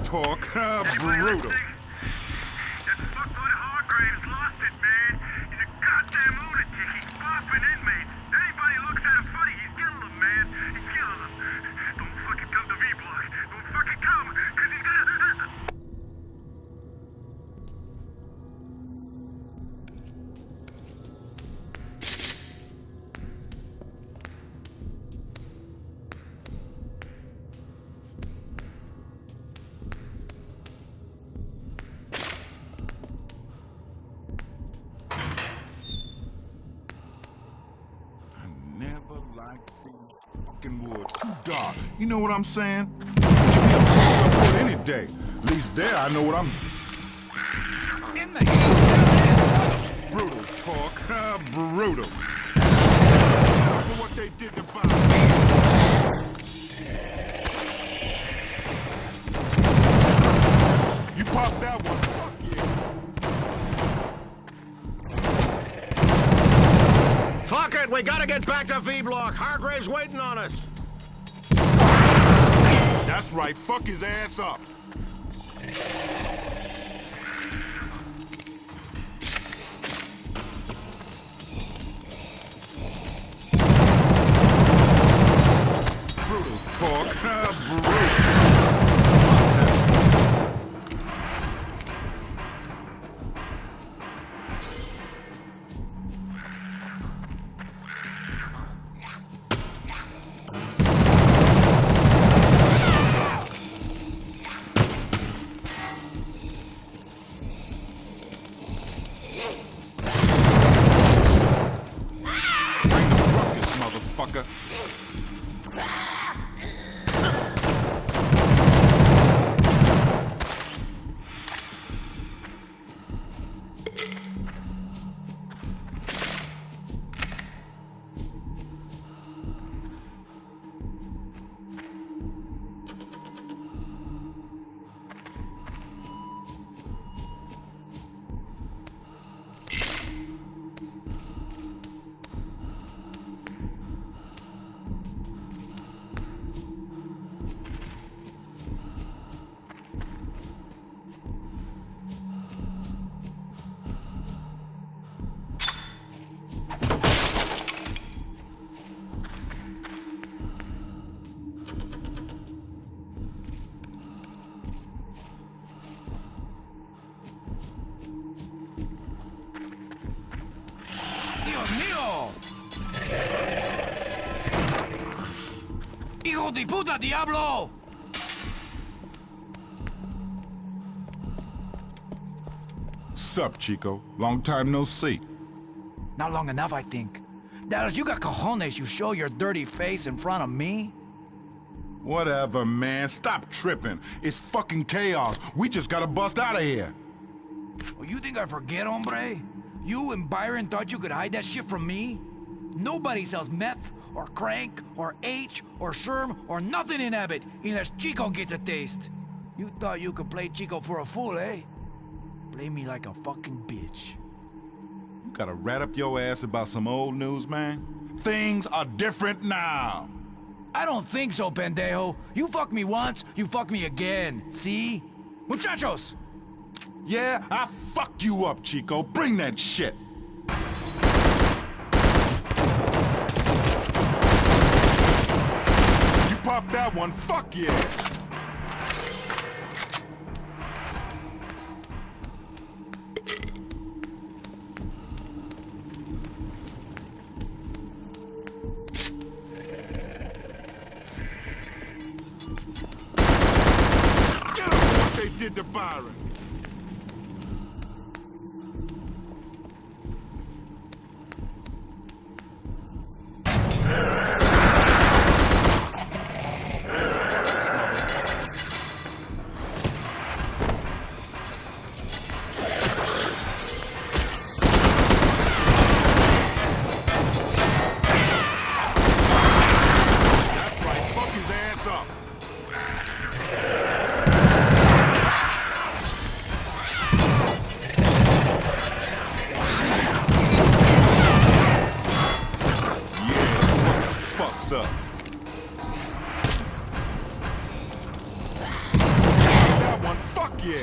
Talk, brutal. Dark. You know what I'm saying? Any day. At least there I know what I'm... In the heat. Brutal talk. Brutal. For what they did to Bob. You popped that one. Fuck yeah. Fuck it! We gotta get back to V-Block. Hargrave's waiting on us. That's right, fuck his ass up. Brutal talk, brutal. ¡Hijo de puta, diablo! What's up, Chico? Long time no see. Not long enough, I think. Dallas, you got cojones, you show your dirty face in front of me? Whatever, man. Stop tripping. It's fucking chaos. We just gotta bust out of here. Oh, you think I forget, hombre? You and Byron thought you could hide that shit from me? Nobody sells meth, or crank, or H, or Sherm, or nothing in Abbott, unless Chico gets a taste. You thought you could play Chico for a fool, eh? Play me like a fucking bitch. You gotta rat up your ass about some old news, man? Things are different now. I don't think so, pendejo. You fucked me once, you fuck me again. See? Muchachos! Yeah, I fucked you up, Chico. Bring that shit. You popped that one, fuck yeah. Get up what they did to Byron. Up. That one, fuck yeah!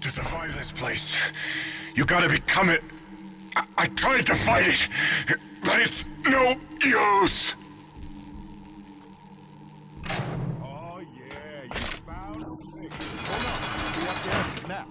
To survive this place, you gotta become it. I tried to fight it, but it's no use. Oh yeah, you found it. Hold on, we have to have a snap.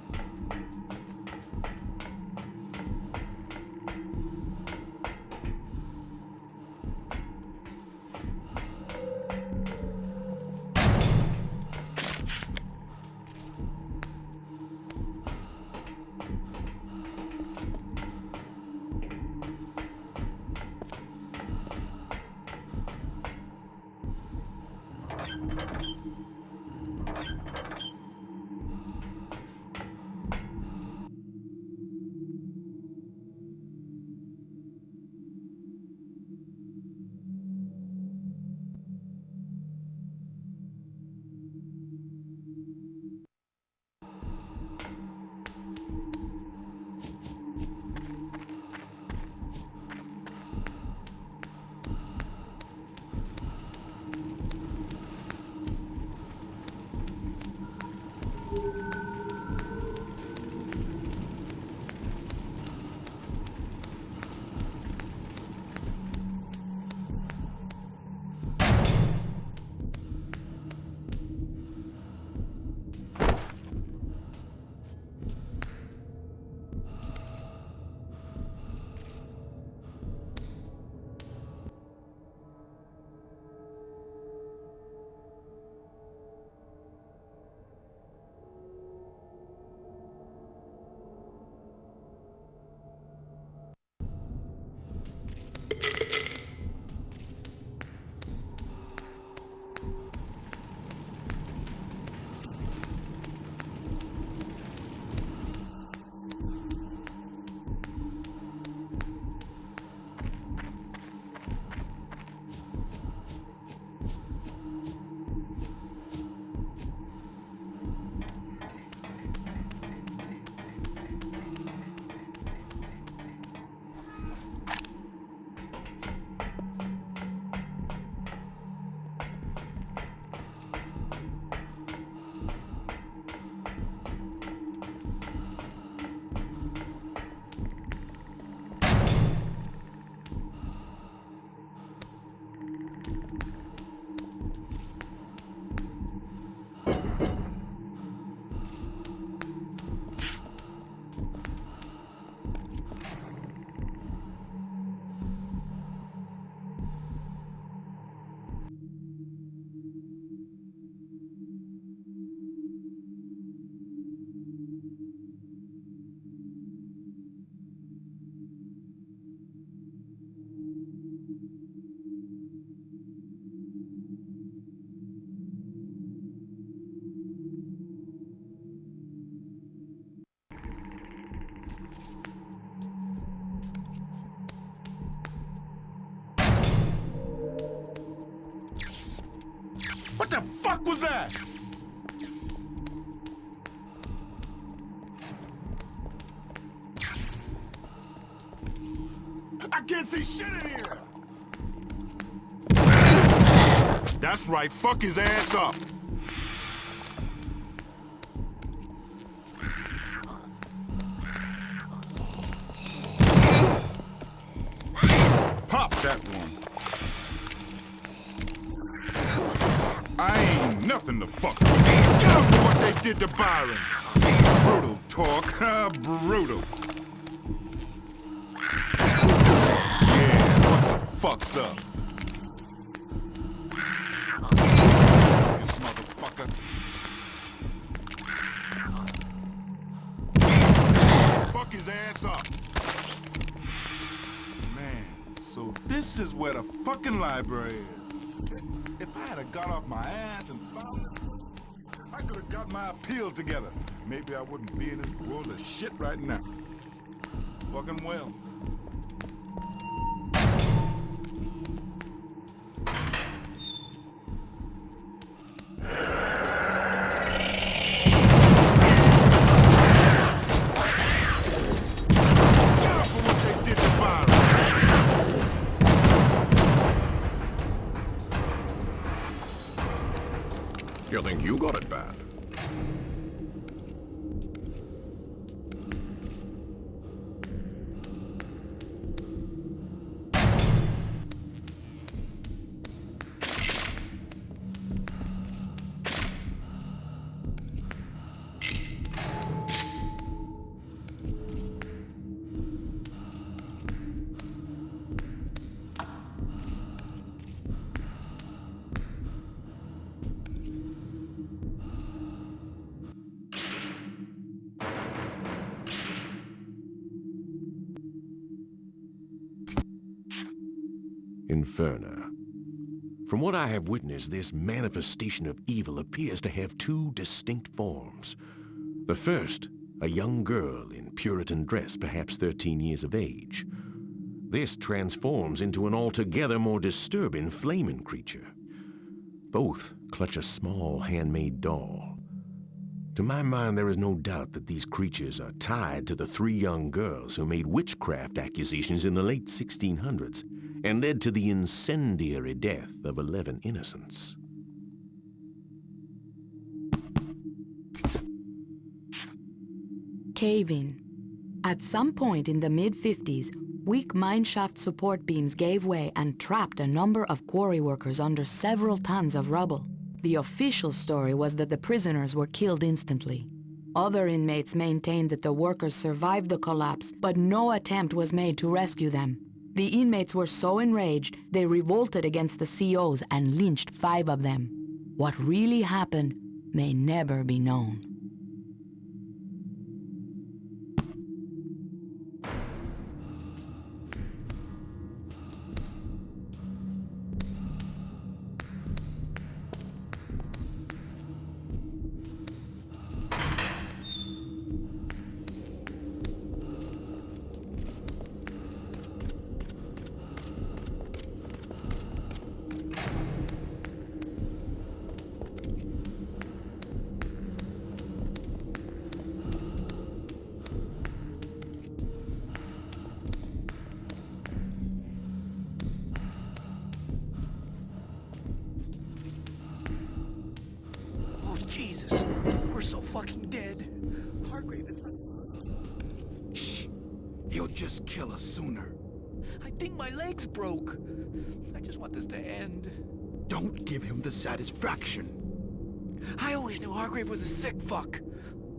What the fuck was that? I can't see shit in here! That's right, fuck his ass up! Pop that one. I ain't nothing to fuck with. Get up for what they did to Byron. Brutal talk, brutal. Yeah, what the fuck's up? This motherfucker. Fuck his ass up. Man, so this is where the fucking library is. If I had got off my ass and found it, I could have got my appeal together. Maybe I wouldn't be in this world of shit right now. Fucking well. You think you got it bad? Inferno. From what I have witnessed, this manifestation of evil appears to have two distinct forms. The first, a young girl in Puritan dress, perhaps 13 years of age. This transforms into an altogether more disturbing flaming creature. Both clutch a small handmade doll. To my mind, there is no doubt that these creatures are tied to the three young girls who made witchcraft accusations in the late 1600s and led to the incendiary death of 11 innocents. Cave-in. At some point in the mid-50s, weak mineshaft support beams gave way and trapped a number of quarry workers under several tons of rubble. The official story was that the prisoners were killed instantly. Other inmates maintained that the workers survived the collapse, but no attempt was made to rescue them. The inmates were so enraged, they revolted against the COs and lynched 5 of them. What really happened may never be known. Jesus, we're so fucking dead. Hargrave is... Shh. He'll just kill us sooner. I think my leg's broke. I just want this to end. Don't give him the satisfaction. I always knew Hargrave was a sick fuck,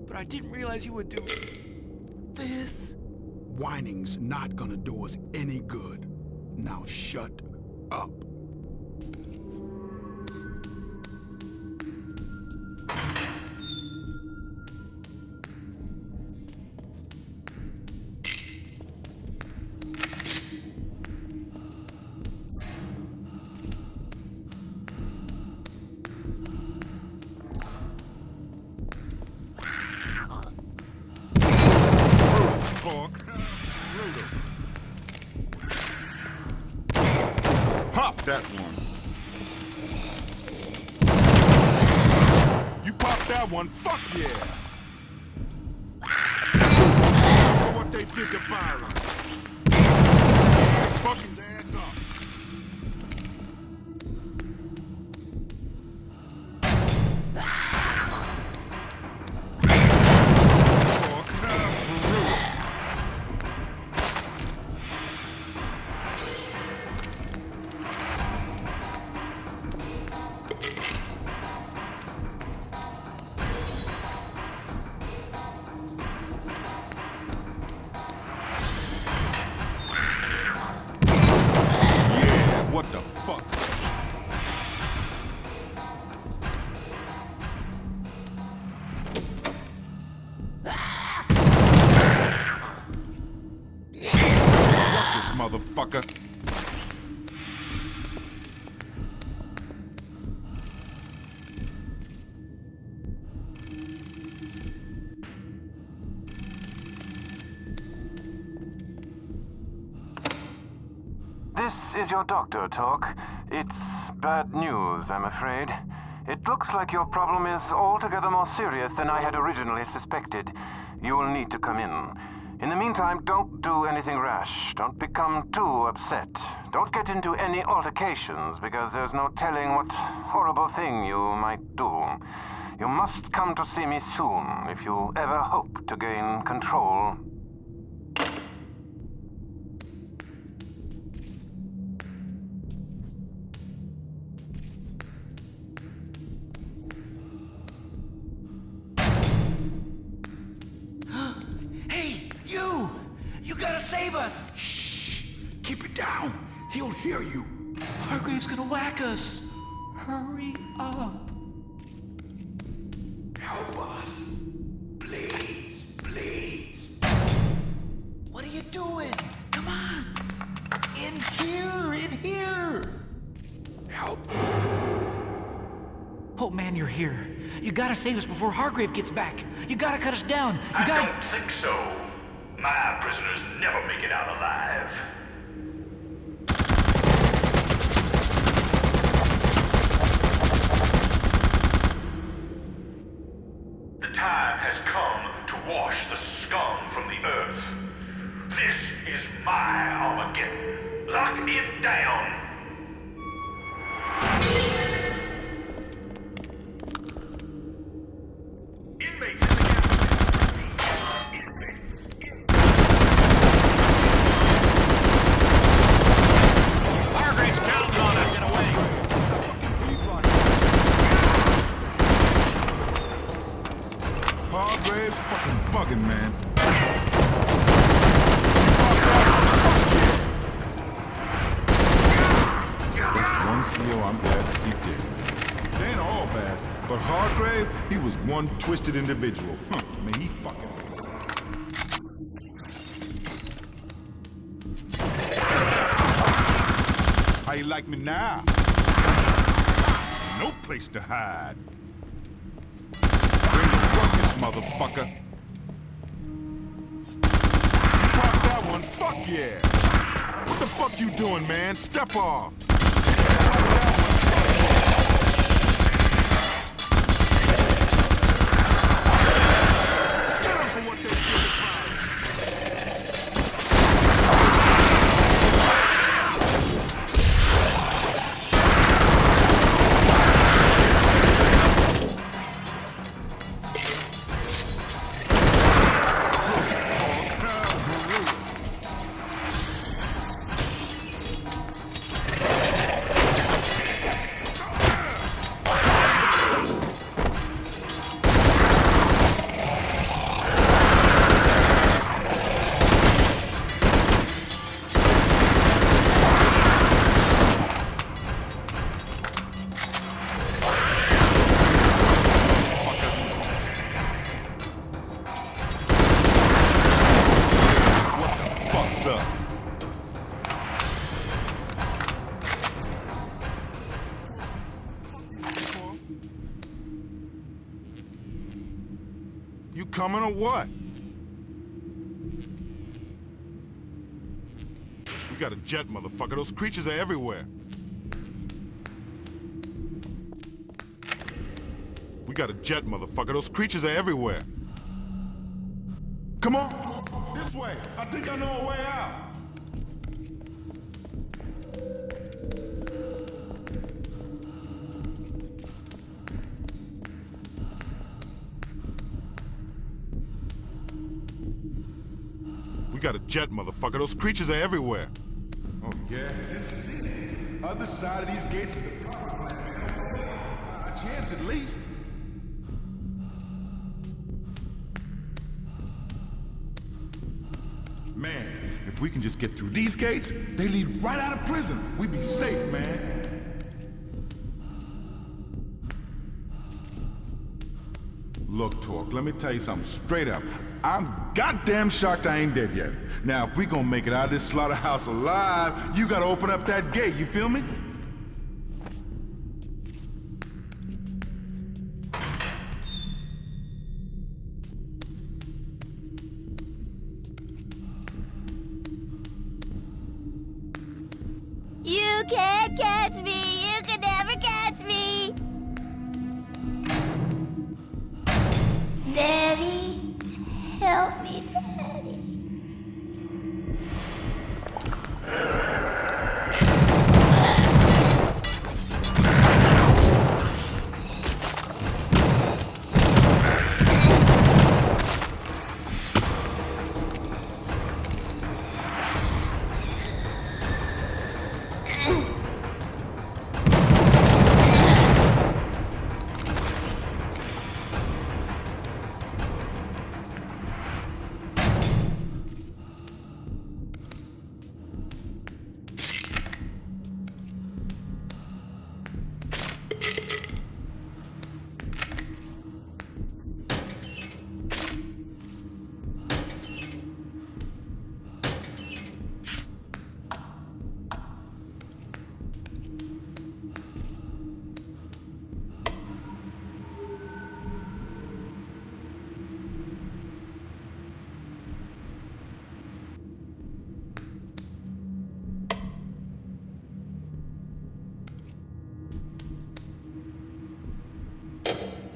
but I didn't realize he would do this. Whining's not gonna do us any good. Now shut up. Pop that one. that one, fuck yeah! For what they did to Byron. Fuck his ass up. What the fuck? Fuck this motherfucker. This is your doctor, Talk. It's bad news, I'm afraid. It looks like your problem is altogether more serious than I had originally suspected. You will need to come in. In the meantime, don't do anything rash. Don't become too upset. Don't get into any altercations, because there's no telling what horrible thing you might do. You must come to see me soon if you ever hope to gain control. You gotta save us! Shh! Keep it down! He'll hear you! Hargrave's gonna whack us! Hurry up! Help us! Please! Please! What are you doing? Come on! In here! In here! Help! Oh man, you're here. You gotta save us before Hargrave gets back. You gotta cut us down. You gotta... I don't think so. My prisoners never make it out alive. The time has come to wash the scum from the earth. This is my Armageddon. Lock it down. Inmates in the Hargrave's counting on us in a way. Hargrave's fucking bugging, man. That's one CO I'm glad to see dead. They ain't all bad, but Hargrave, he was one twisted individual. Huh, man, he fucking... How you like me now? No place to hide. Ready to work this motherfucker. You popped that one, fuck yeah! What the fuck you doing, man? Step off! Get 'em for what they did to You coming or what? We got a jet, motherfucker. Those creatures are everywhere. We We got a jet, motherfucker. Those creatures are everywhere. Come on! This way! I think I know a way out! We got a jet, motherfucker. Those creatures are everywhere. Oh, yeah? This is it. Other side of these gates is the proper plan. A chance at least. Man, if we can just get through these gates, they lead right out of prison. We'd be safe, man. Look, Torque, let me tell you something straight up. I'm goddamn shocked I ain't dead yet. Now, if we gonna make it out of this slaughterhouse alive, you gotta open up that gate, you feel me? You can't catch me! You can never catch me! Daddy, help me, Daddy.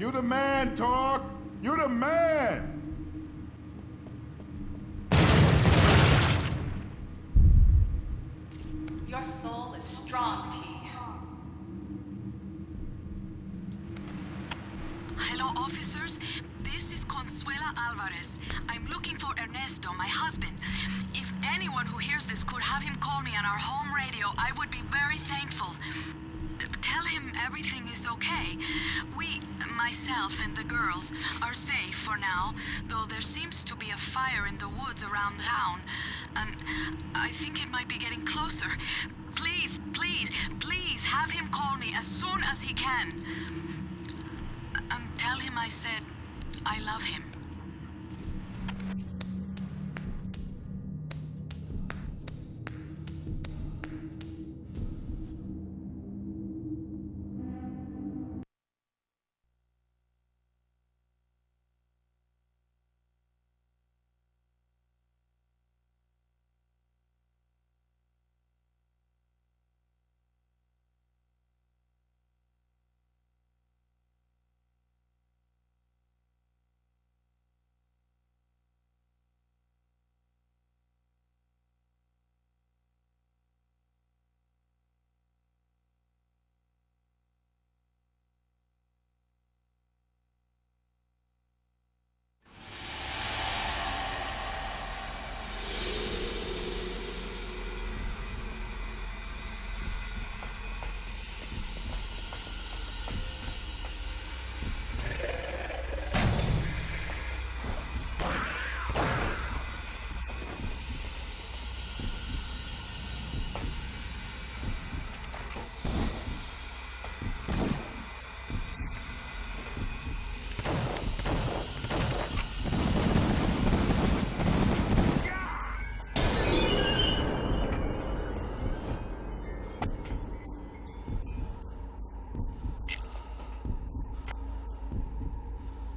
You the man, Torque! You the man! Your soul is strong, T. Hello, officers. This is Consuela Alvarez. I'm looking for Ernesto, my husband. If anyone who hears this could have him call me on our home radio, I would be very thankful. Tell him everything is okay. We, myself and the girls, are safe for now, though there seems to be a fire in the woods around town, and I think it might be getting closer. Please, please, please have him call me as soon as he can. And tell him I said I love him.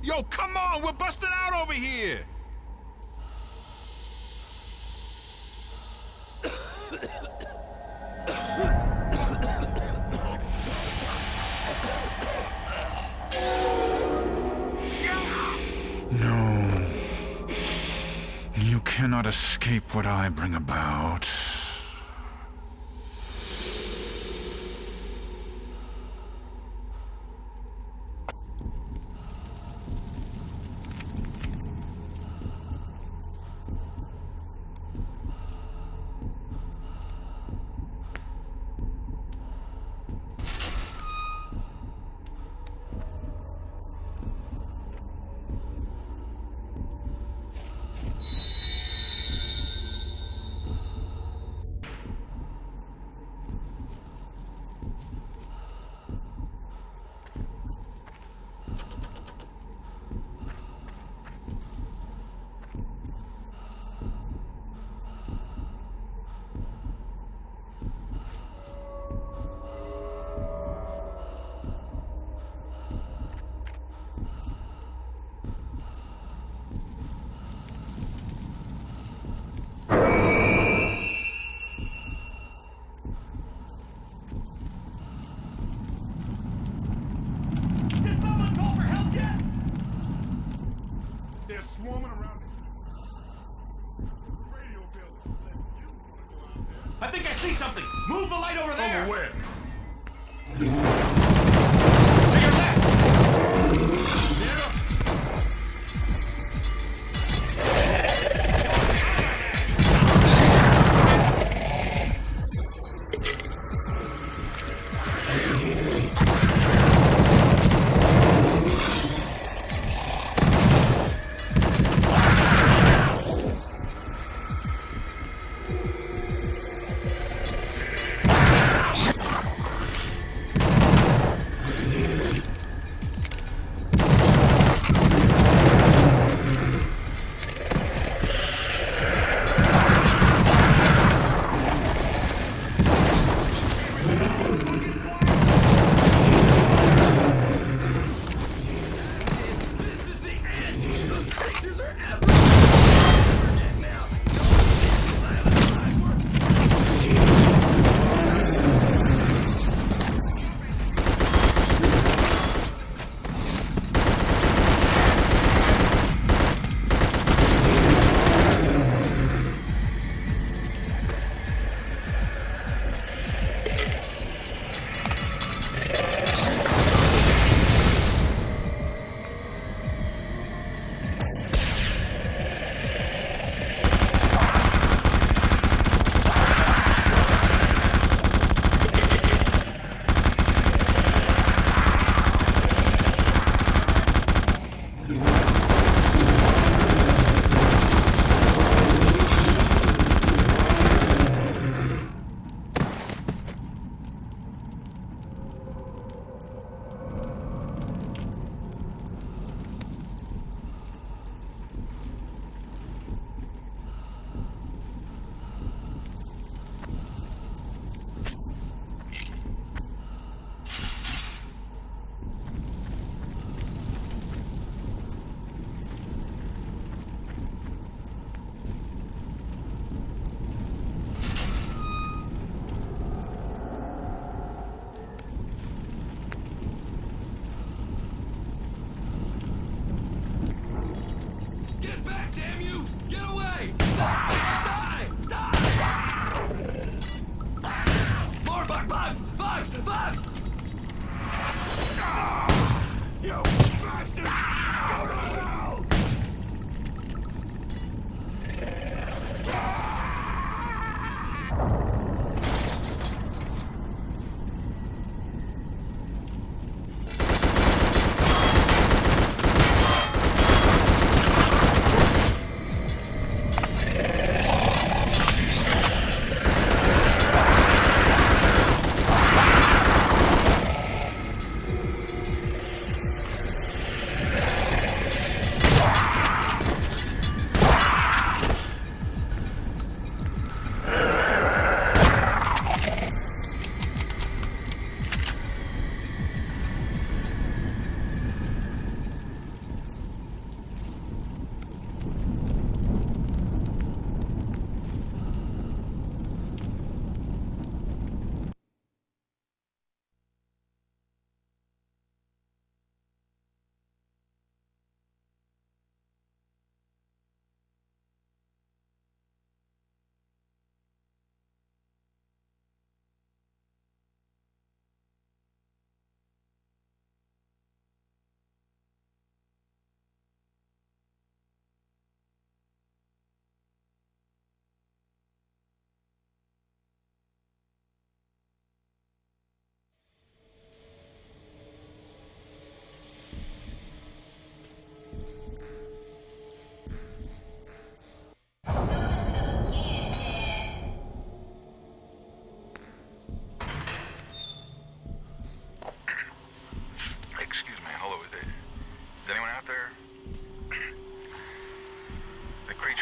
Yo, come on! We're busting out over here! No. You cannot escape what I bring about. Swarming around the radio building. I think I see something. Move the light over there. Over where?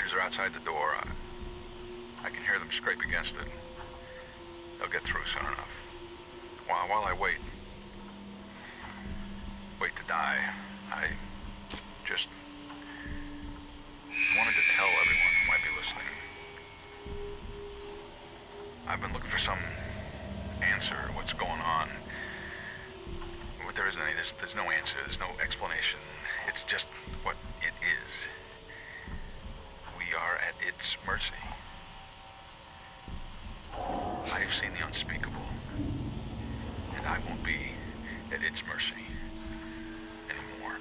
creatures are outside the door. I can hear them scrape against it. They'll get through soon enough. While I wait to die, I just wanted to tell everyone who might be listening. I've been looking for some answer to what's going on. But there isn't any. There's no answer. There's no explanation. It's just what it is. We are at its mercy. I've seen the unspeakable, and I won't be at its mercy anymore.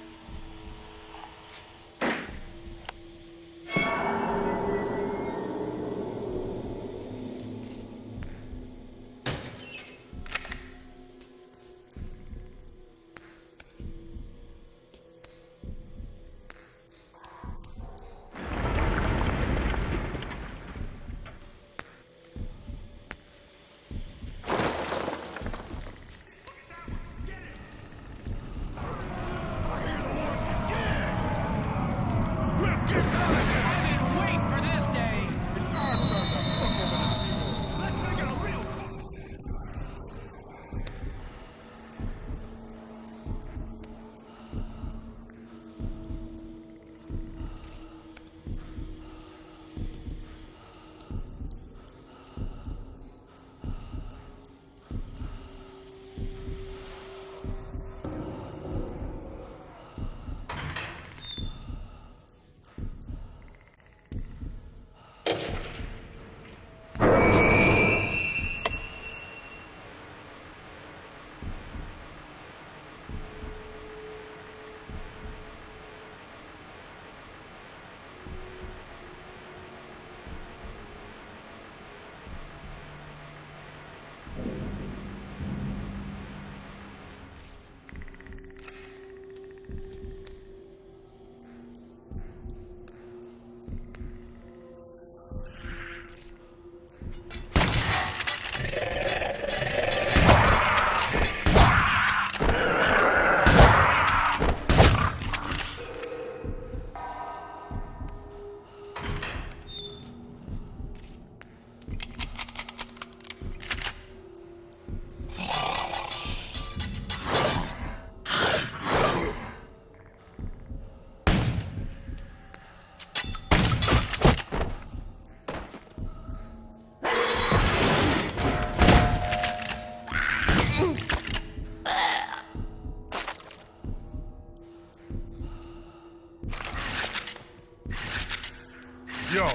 Yo.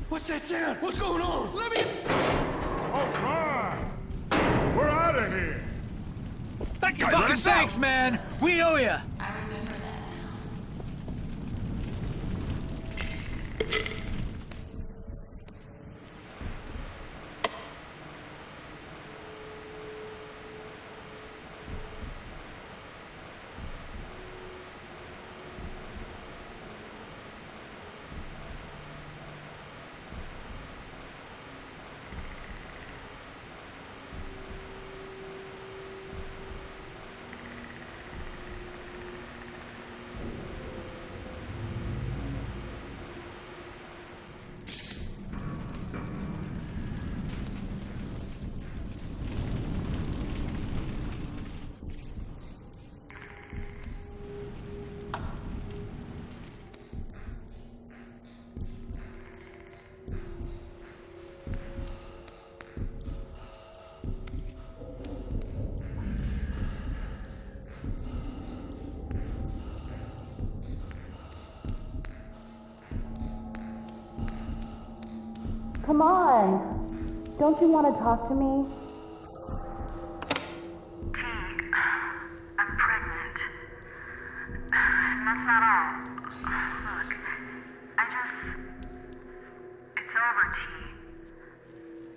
What's that sound? What's going on? Let me... Oh, come on! We're out of here! That guy fucking thanks, man! We owe ya! Come on. Don't you want to talk to me? I'm pregnant. And that's not all. Look, it's over, T.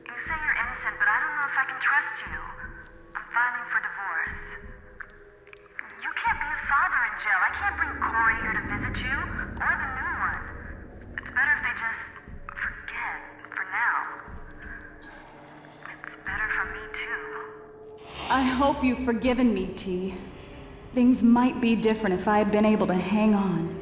You say you're innocent, but I don't know if I can trust you. I'm filing for divorce. You can't be a father in jail. I can't bring Corey here to visit you, or the new one. It's better if they just forget, for now. It's better for me, too. I hope you've forgiven me, T. Things might be different if I had been able to hang on.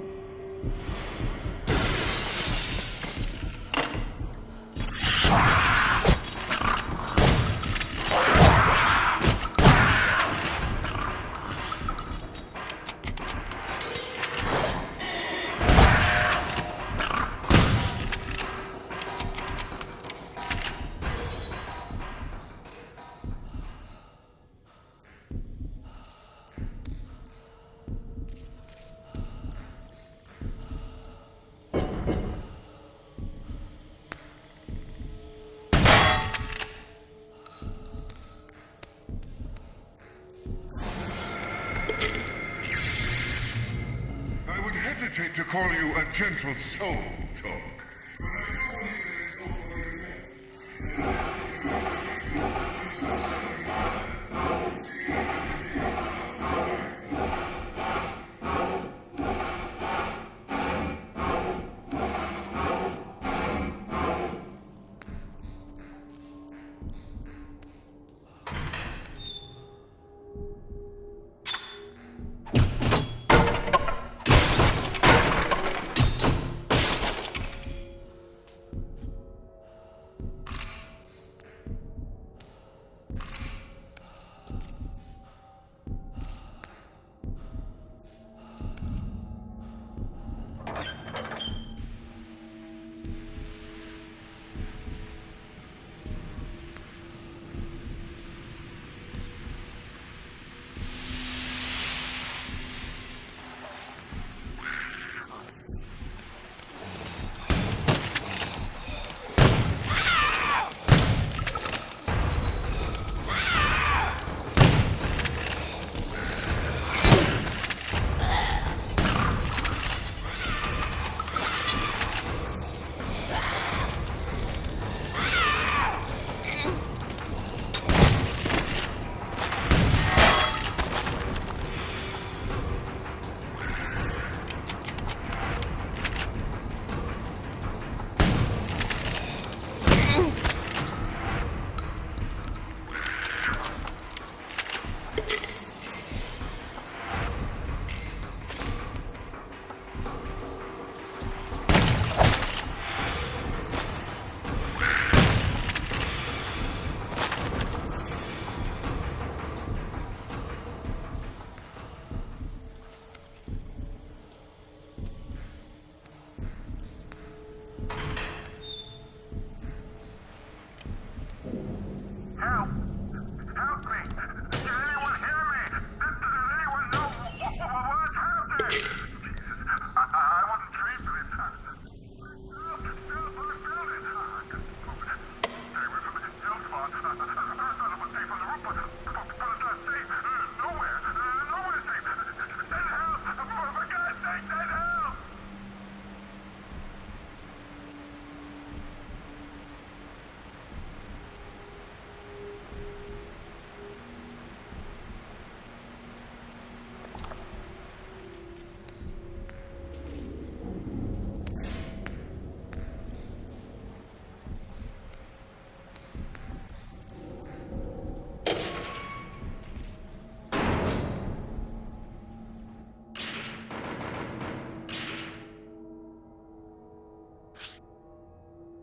To call you a gentle soul, Talk.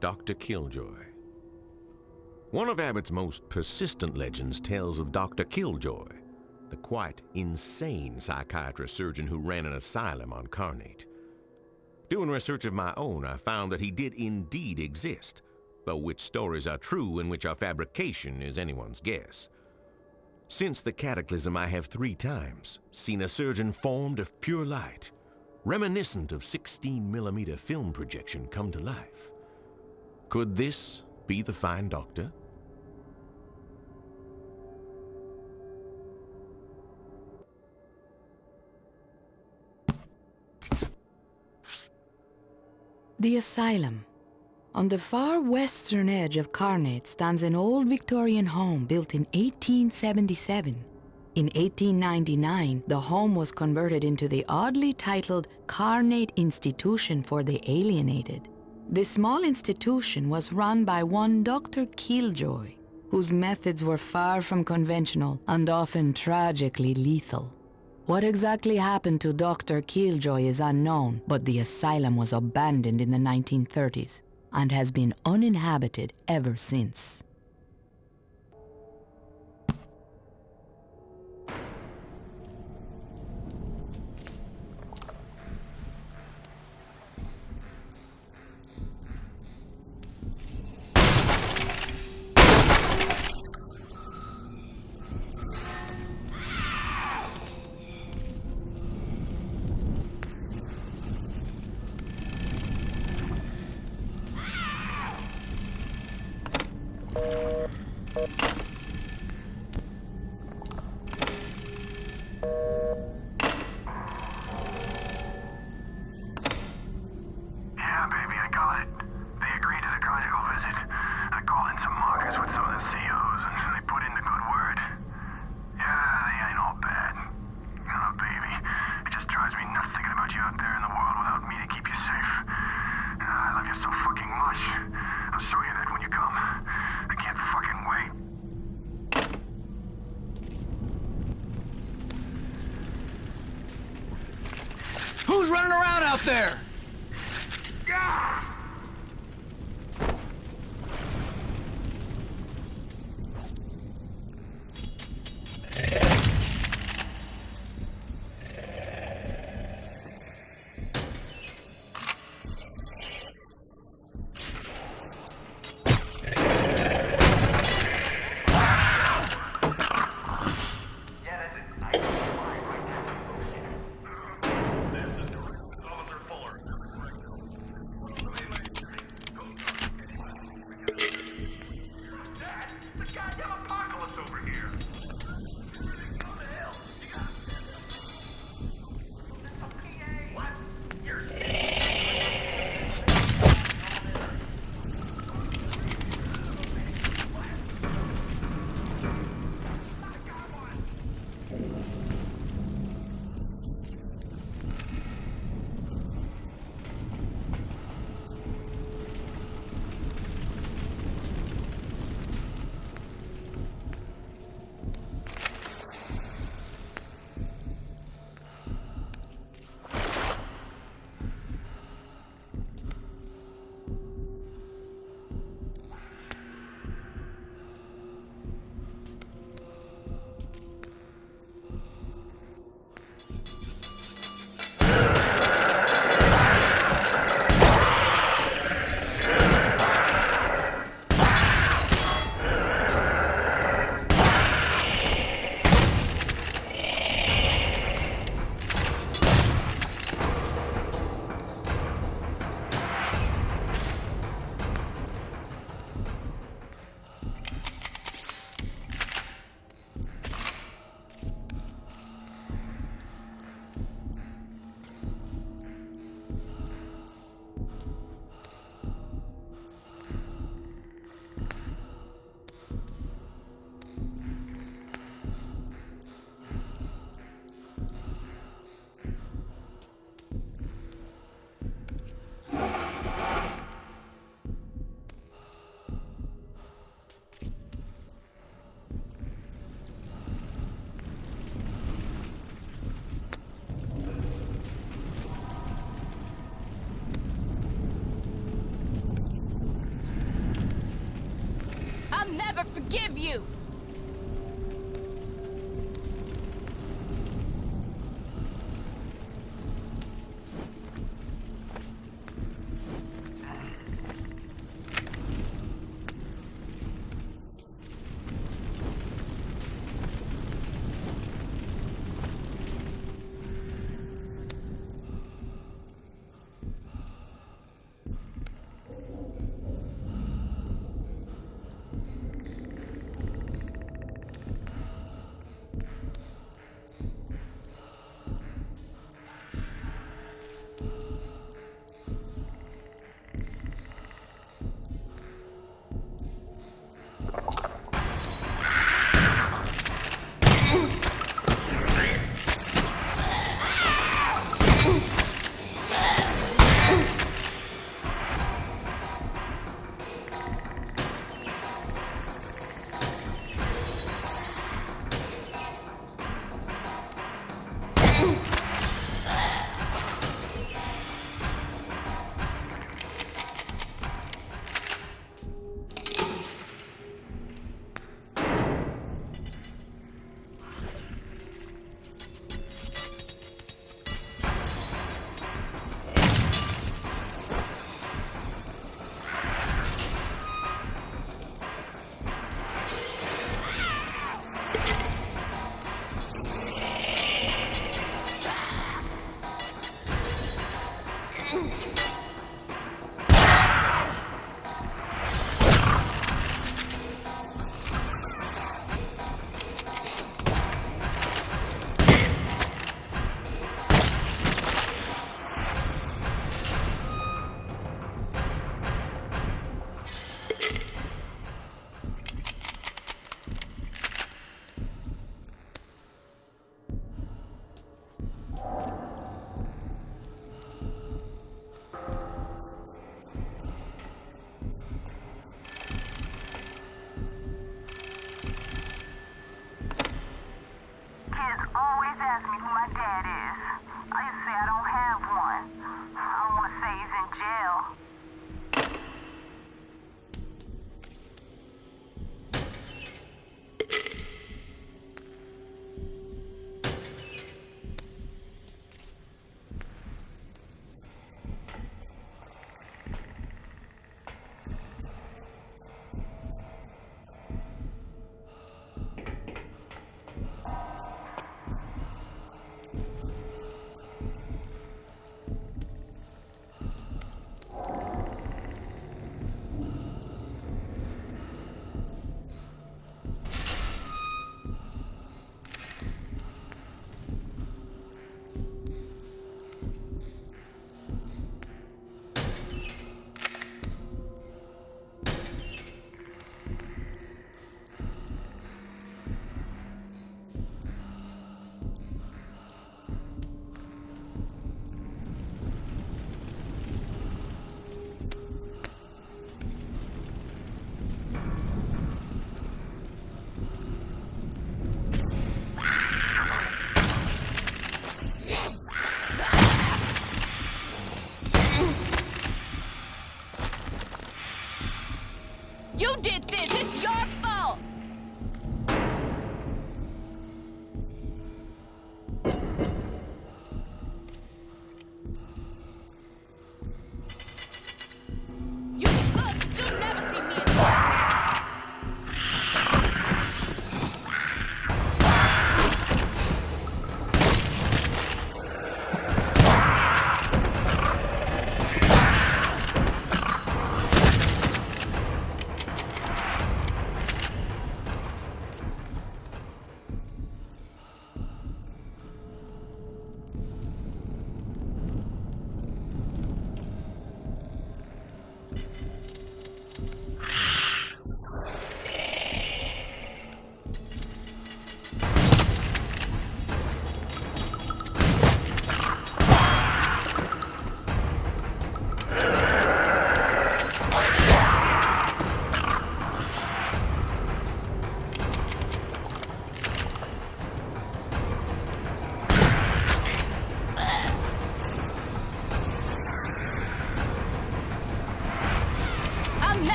Dr. Killjoy. One of Abbott's most persistent legends tells of Dr. Killjoy, the quite insane psychiatrist surgeon who ran an asylum on Carnate. Doing research of my own, I found that he did indeed exist, though which stories are true and which are fabrication is anyone's guess. Since the cataclysm, I have 3 times seen a surgeon formed of pure light, reminiscent of 16mm film projection come to life. Could this be the fine doctor? The asylum. On the far western edge of Carnate stands an old Victorian home built in 1877. In 1899, the home was converted into the oddly titled Carnate Institution for the Alienated. This small institution was run by one Dr. Killjoy, whose methods were far from conventional and often tragically lethal. What exactly happened to Dr. Killjoy is unknown, but the asylum was abandoned in the 1930s and has been uninhabited ever since. Who's running around out there? I'll never forgive you! You did this! It's your fault! You can look, but you'll never see me again!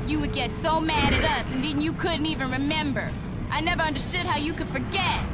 You would get so mad at us, and then you couldn't even remember. I never understood how you could forget.